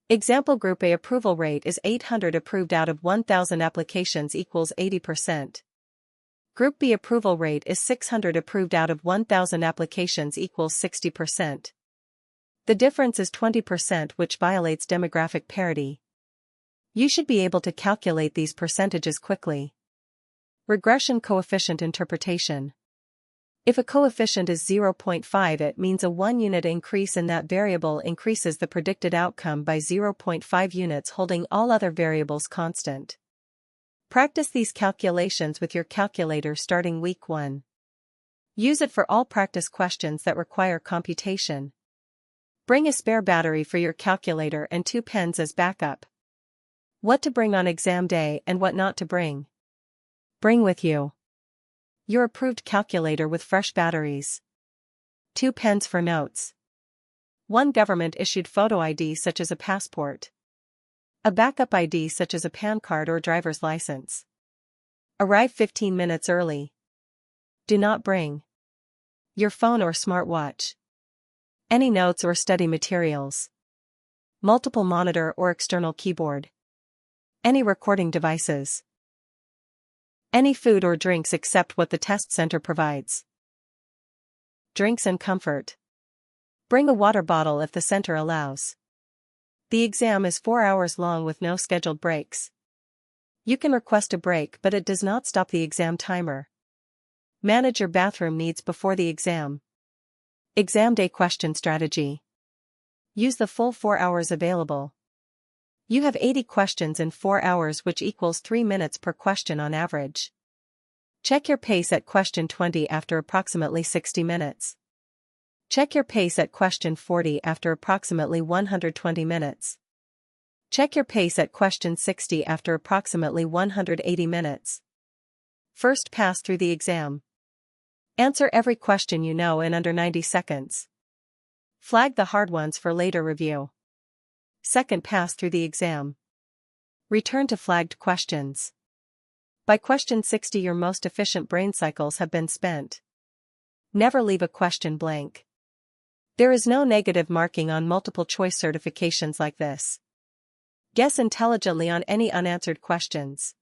Example: Group A approval rate is 800 approved out of 1,000 applications equals 80%. Group B approval rate is 600 approved out of 1,000 applications equals 60%. The difference is 20%, which violates demographic parity. You should be able to calculate these percentages quickly. Regression coefficient interpretation. If a coefficient is 0.5, it means a 1 unit increase in that variable increases the predicted outcome by 0.5 units, holding all other variables constant. Practice these calculations with your calculator starting week 1. Use it for all practice questions that require computation. Bring a spare battery for your calculator and 2 pens as backup. What to bring on exam day and what not to bring. Bring with you your approved calculator with fresh batteries, 2 pens for notes, 1 government-issued photo ID such as a passport, A backup ID such as a PAN card or driver's license. Arrive 15 minutes early. Do not bring your phone or smartwatch. Any notes or study materials. Multiple monitor or external keyboard. Any recording devices. Any food or drinks except what the test center provides. Drinks and comfort. Bring a water bottle if the center allows. The exam is 4 hours long with no scheduled breaks. You can request a break, but it does not stop the exam timer. Manage your bathroom needs before the exam. Exam day question strategy. Use the full 4 hours available. You have 80 questions in 4 hours, which equals 3 minutes per question on average. Check your pace at question 20 after approximately 60 minutes. Check your pace at question 40 after approximately 120 minutes. Check your pace at question 60 after approximately 180 minutes. First pass through the exam. Answer every question you know in under 90 seconds. Flag the hard ones for later review. Second pass through the exam. Return to flagged questions. By question 60 your most efficient brain cycles have been spent. Never leave a question blank. There is no negative marking on multiple choice certifications like this. Guess intelligently on any unanswered questions.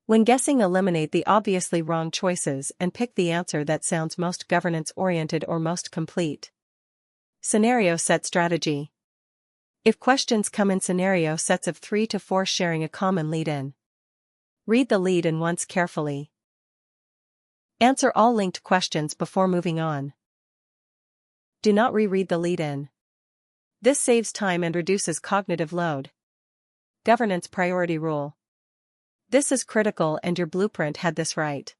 When guessing, eliminate the obviously wrong choices and pick the answer that sounds most governance-oriented or most complete. Scenario set strategy. If questions come in scenario sets of 3 to 4, sharing a common lead-in. Read the lead-in once carefully. Answer all linked questions before moving on. Do not reread the lead-in. This saves time and reduces cognitive load. Governance priority rule. This is critical, and your blueprint had this right.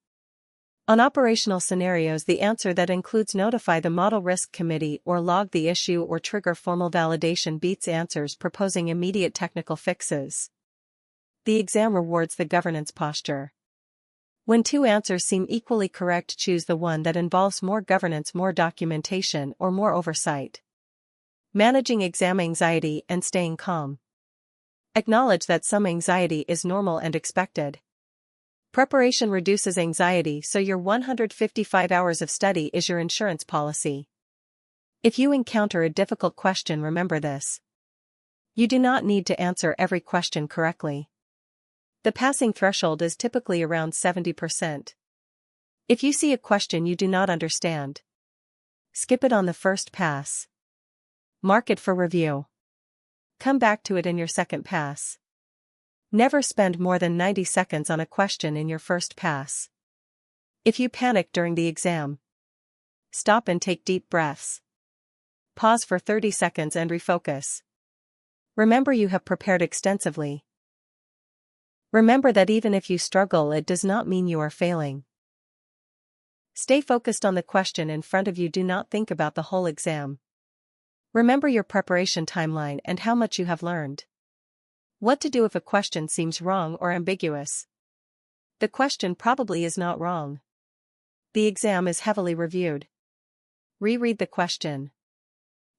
On operational scenarios, the answer that includes notify the model risk committee or log the issue or trigger formal validation beats answers proposing immediate technical fixes. The exam rewards the governance posture. When 2 answers seem equally correct, choose the one that involves more governance, more documentation, or more oversight. Managing exam anxiety and staying calm. Acknowledge that some anxiety is normal and expected. Preparation reduces anxiety, so your 155 hours of study is your insurance policy. If you encounter a difficult question, remember this. You do not need to answer every question correctly. The passing threshold is typically around 70%. If you see a question you do not understand, skip it on the first pass. Mark it for review. Come back to it in your second pass. Never spend more than 90 seconds on a question in your first pass. If you panic during the exam, stop and take deep breaths. Pause for 30 seconds and refocus. Remember, you have prepared extensively. Remember that even if you struggle, it does not mean you are failing. Stay focused on the question in front of you. Do not think about the whole exam. Remember your preparation timeline and how much you have learned. What to do if a question seems wrong or ambiguous. The question probably is not wrong. The exam is heavily reviewed. Reread the question.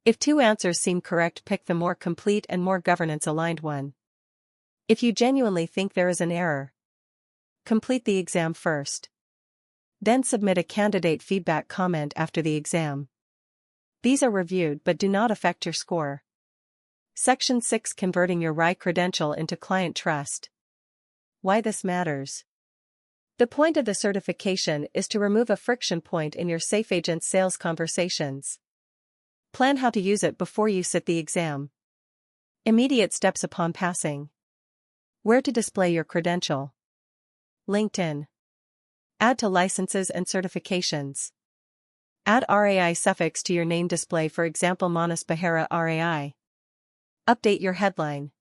If 2 answers seem correct, pick the more complete and more governance-aligned one. If you genuinely think there is an error, complete the exam first. Then submit a candidate feedback comment after the exam. These are reviewed but do not affect your score. Section 6. Converting your RAI credential into client trust. Why this matters. The point of the certification is to remove a friction point in your SafeAgent sales conversations. Plan how to use it before you sit the exam. Immediate steps upon passing. Where to display your credential. LinkedIn. Add to licenses and certifications. Add RAI suffix to your name display, for example Manas Behera RAI. Update your headline.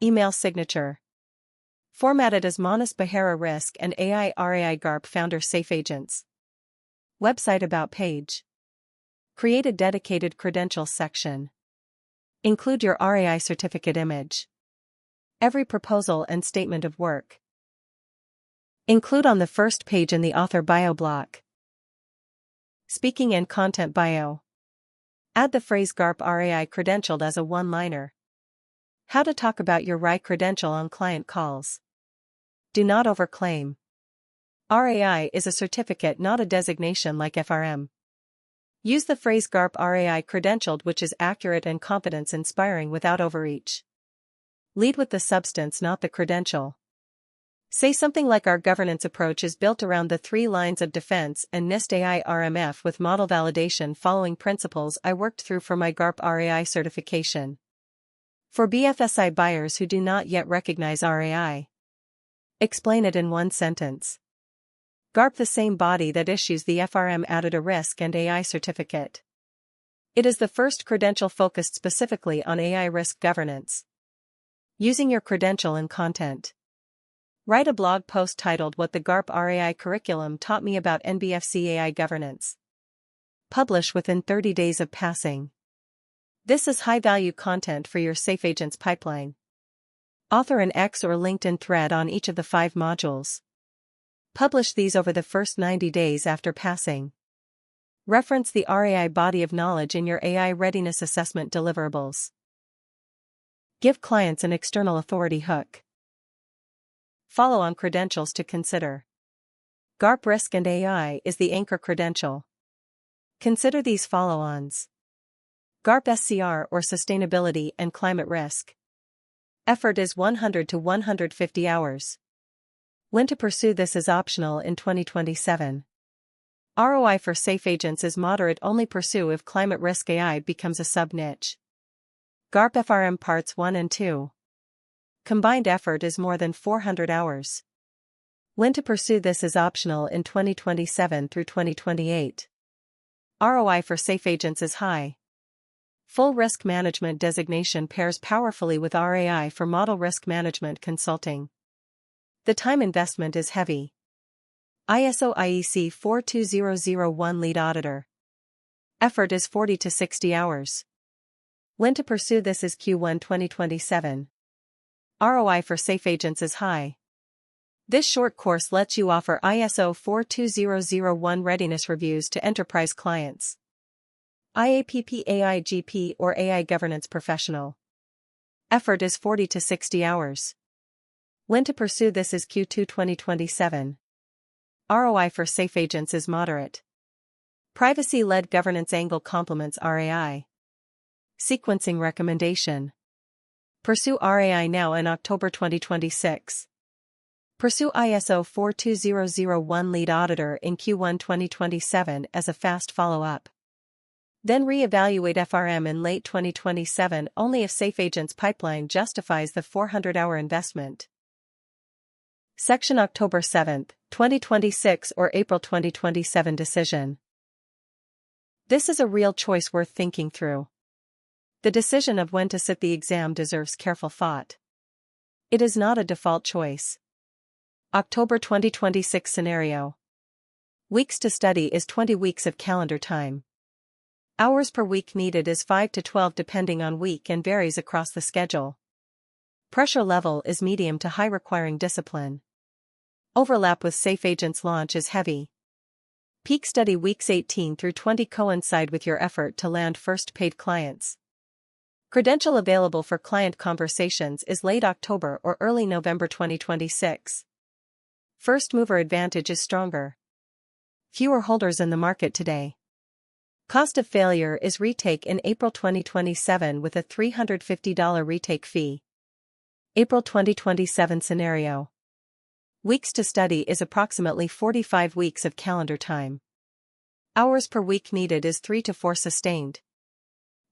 Email signature. Format it as Manas Behera Risk and AI RAI GARP Founder SafeAgents. Website About page. Create a dedicated credentials section. Include your RAI certificate image. Every proposal and statement of work. Include on the first page in the author bio block. Speaking and content bio. Add the phrase GARP RAI credentialed as a one-liner. How to talk about your RAI credential on client calls. Do not overclaim. RAI is a certificate, not a designation like FRM. Use the phrase GARP RAI credentialed, which is accurate and confidence-inspiring without overreach. Lead with the substance, not the credential. Say something like, our governance approach is built around the 3 lines of defense and NIST AI RMF with model validation following principles I worked through for my GARP RAI certification. For BFSI buyers who do not yet recognize RAI, explain it in 1 sentence. GARP, the same body that issues the FRM, added a risk and AI certificate. It is the first credential focused specifically on AI risk governance. Using your credential in content. Write a blog post titled "What the GARP RAI Curriculum Taught Me About NBFC AI Governance." Publish within 30 days of passing. This is high-value content for your Safe Agents pipeline. Author an X or LinkedIn thread on each of the 5 modules. Publish these over the first 90 days after passing. Reference the RAI body of knowledge in your AI readiness assessment deliverables. Give clients an external authority hook. Follow-on credentials to consider. GARP Risk and AI is the anchor credential. Consider these follow-ons. GARP SCR, or Sustainability and Climate Risk. Effort is 100 to 150 hours. When to pursue this is optional in 2027. ROI for Safe Agents is moderate, only pursue if climate risk AI becomes a sub-niche. GARP FRM Parts 1 and 2. Combined effort is more than 400 hours. When to pursue this is optional in 2027 through 2028. ROI for Safe Agents is high. Full risk management designation pairs powerfully with RAI for model risk management consulting. The time investment is heavy. ISO IEC 42001 Lead Auditor. Effort is 40 to 60 hours. When to pursue this is Q1 2027. ROI for Safe Agents is high. This short course lets you offer ISO 42001 readiness reviews to enterprise clients. IAPP AI GP or AI Governance Professional. Effort is 40 to 60 hours. When to pursue this is Q2 2027. ROI for Safe Agents is moderate. Privacy-led governance angle complements RAI. Sequencing recommendation. Pursue RAI now in October 2026. Pursue ISO 42001 Lead Auditor in Q1 2027 as a fast follow-up. Then re-evaluate FRM in late 2027 only if Safe Agents pipeline justifies the 400-hour investment. Section October 7, 2026 or April 2027 decision. This is a real choice worth thinking through. The decision of when to sit the exam deserves careful thought. It is not a default choice. October 2026 scenario. Weeks to study is 20 weeks of calendar time. Hours per week needed is 5 to 12 depending on week and varies across the schedule. Pressure level is medium to high, requiring discipline. Overlap with Safe Agents launch is heavy. Peak study weeks 18 through 20 coincide with your effort to land first paid clients. Credential available for client conversations is late October or early November 2026. First mover advantage is stronger. Fewer holders in the market today. Cost of failure is retake in April 2027 with a $350 retake fee. April 2027 scenario. Weeks to study is approximately 45 weeks of calendar time. Hours per week needed is 3 to 4 sustained.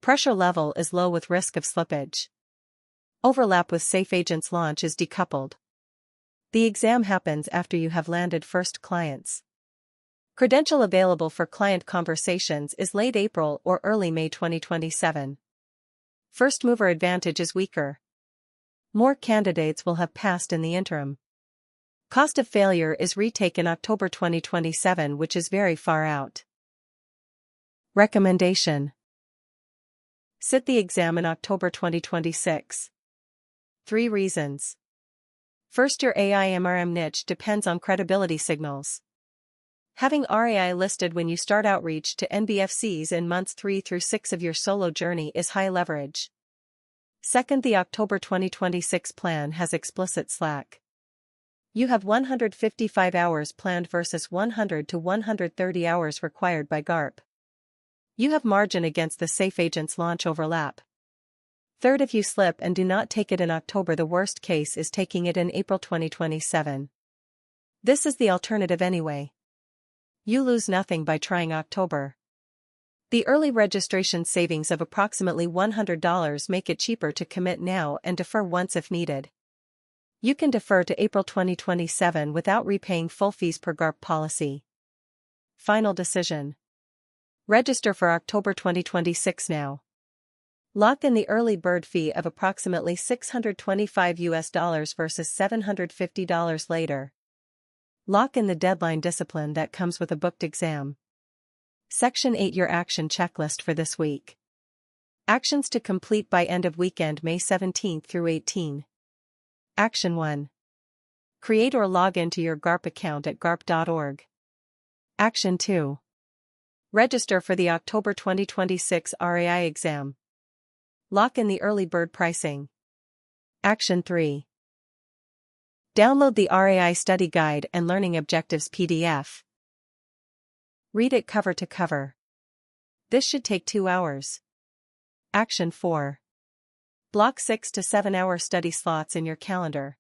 Pressure level is low with risk of slippage. Overlap with Safe Agents launch is decoupled. The exam happens after you have landed first clients. Credential available for client conversations is late April or early May 2027. First mover advantage is weaker. More candidates will have passed in the interim. Cost of failure is retake in October 2027, which is very far out. Recommendation. Sit the exam in October 2026. 3 reasons. First, your AI MRM niche depends on credibility signals. Having RAI listed when you start outreach to NBFCs in months 3 through 6 of your solo journey is high leverage. Second, the October 2026 plan has explicit slack. You have 155 hours planned versus 100 to 130 hours required by GARP. You have margin against the Safe Agents launch overlap. Third, if you slip and do not take it in October, the worst case is taking it in April 2027. This is the alternative anyway. You lose nothing by trying October. The early registration savings of approximately $100 make it cheaper to commit now and defer once if needed. You can defer to April 2027 without repaying full fees per GARP policy. Final decision. Register for October 2026 now. Lock in the early bird fee of approximately $625 versus $750 later. Lock in the deadline discipline that comes with a booked exam. Section 8, your action checklist for this week. Actions to complete by end of weekend May 17 through 18. Action 1. Create or log into your GARP account at garp.org. Action 2. Register for the October 2026 RAI exam. Lock in the early bird pricing. Action 3. Download the RAI Study Guide and Learning Objectives PDF. Read it cover to cover. This should take 2 hours. Action 4. Block 6 to 7 hour study slots in your calendar.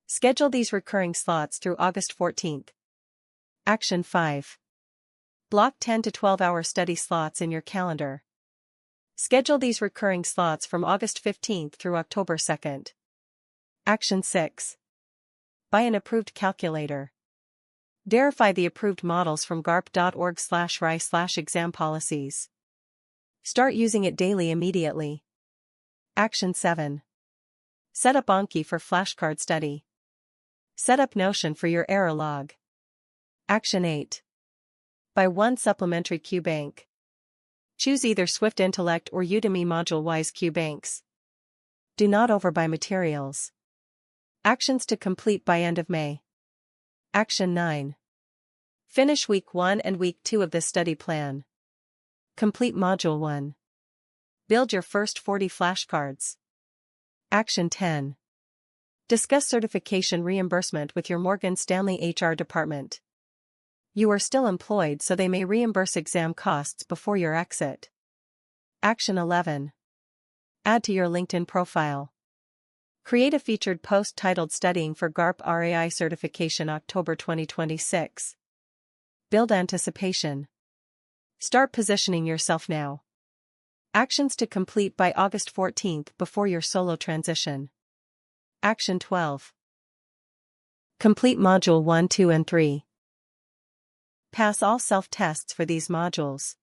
Schedule these recurring slots through August 14th. Action 5. Block 10 to 12 hour study slots in your calendar. Schedule these recurring slots from August 15th through October 2nd. Action 6. Buy an approved calculator. Verify the approved models from garp.org/rai/exam policies. Start using it daily immediately. Action 7. Set up Anki for flashcard study. Set up Notion for your error log. Action 8. Buy 1 supplementary QBank. Choose either Swift Intellect or Udemy module-wise QBanks. Do not overbuy materials. Actions to complete by end of May. Action 9. Finish Week 1 and Week 2 of the study plan. Complete Module 1. Build your first 40 flashcards. Action 10. Discuss certification reimbursement with your Morgan Stanley HR department. You are still employed, so they may reimburse exam costs before your exit. Action 11. Add to your LinkedIn profile. Create a featured post titled Studying for GARP RAI Certification October 2026. Build anticipation. Start positioning yourself now. Actions to complete by August 14th before your solo transition. Action 12. Complete Module 1, 2, and 3. Pass all self-tests for these modules.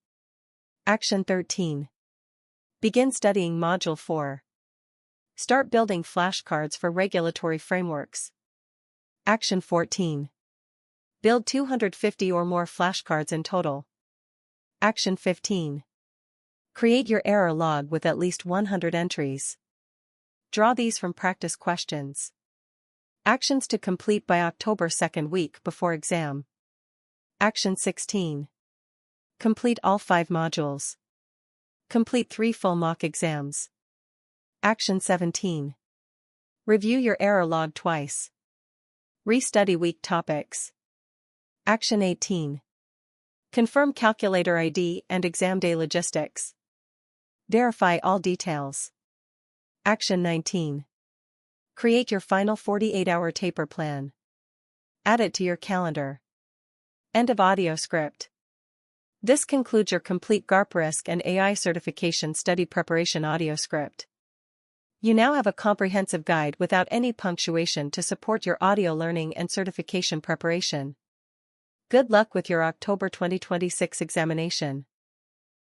Action 13. Begin studying Module 4. Start building flashcards for regulatory frameworks. Action 14. Build 250 or more flashcards in total. Action 15. Create your error log with at least 100 entries. Draw these from practice questions. Actions to complete by October 2nd week before exam. Action 16. Complete all 5 modules. Complete 3 full mock exams. Action 17. Review your error log twice. Restudy weak topics. Action 18. Confirm calculator ID and exam day logistics. Verify all details. Action 19. Create your final 48-hour taper plan. Add it to your calendar. End of audio script. This concludes your complete GARP Risk and AI Certification Study Preparation audio script. You now have a comprehensive guide without any punctuation to support your audio learning and certification preparation. Good luck with your October 2026 examination.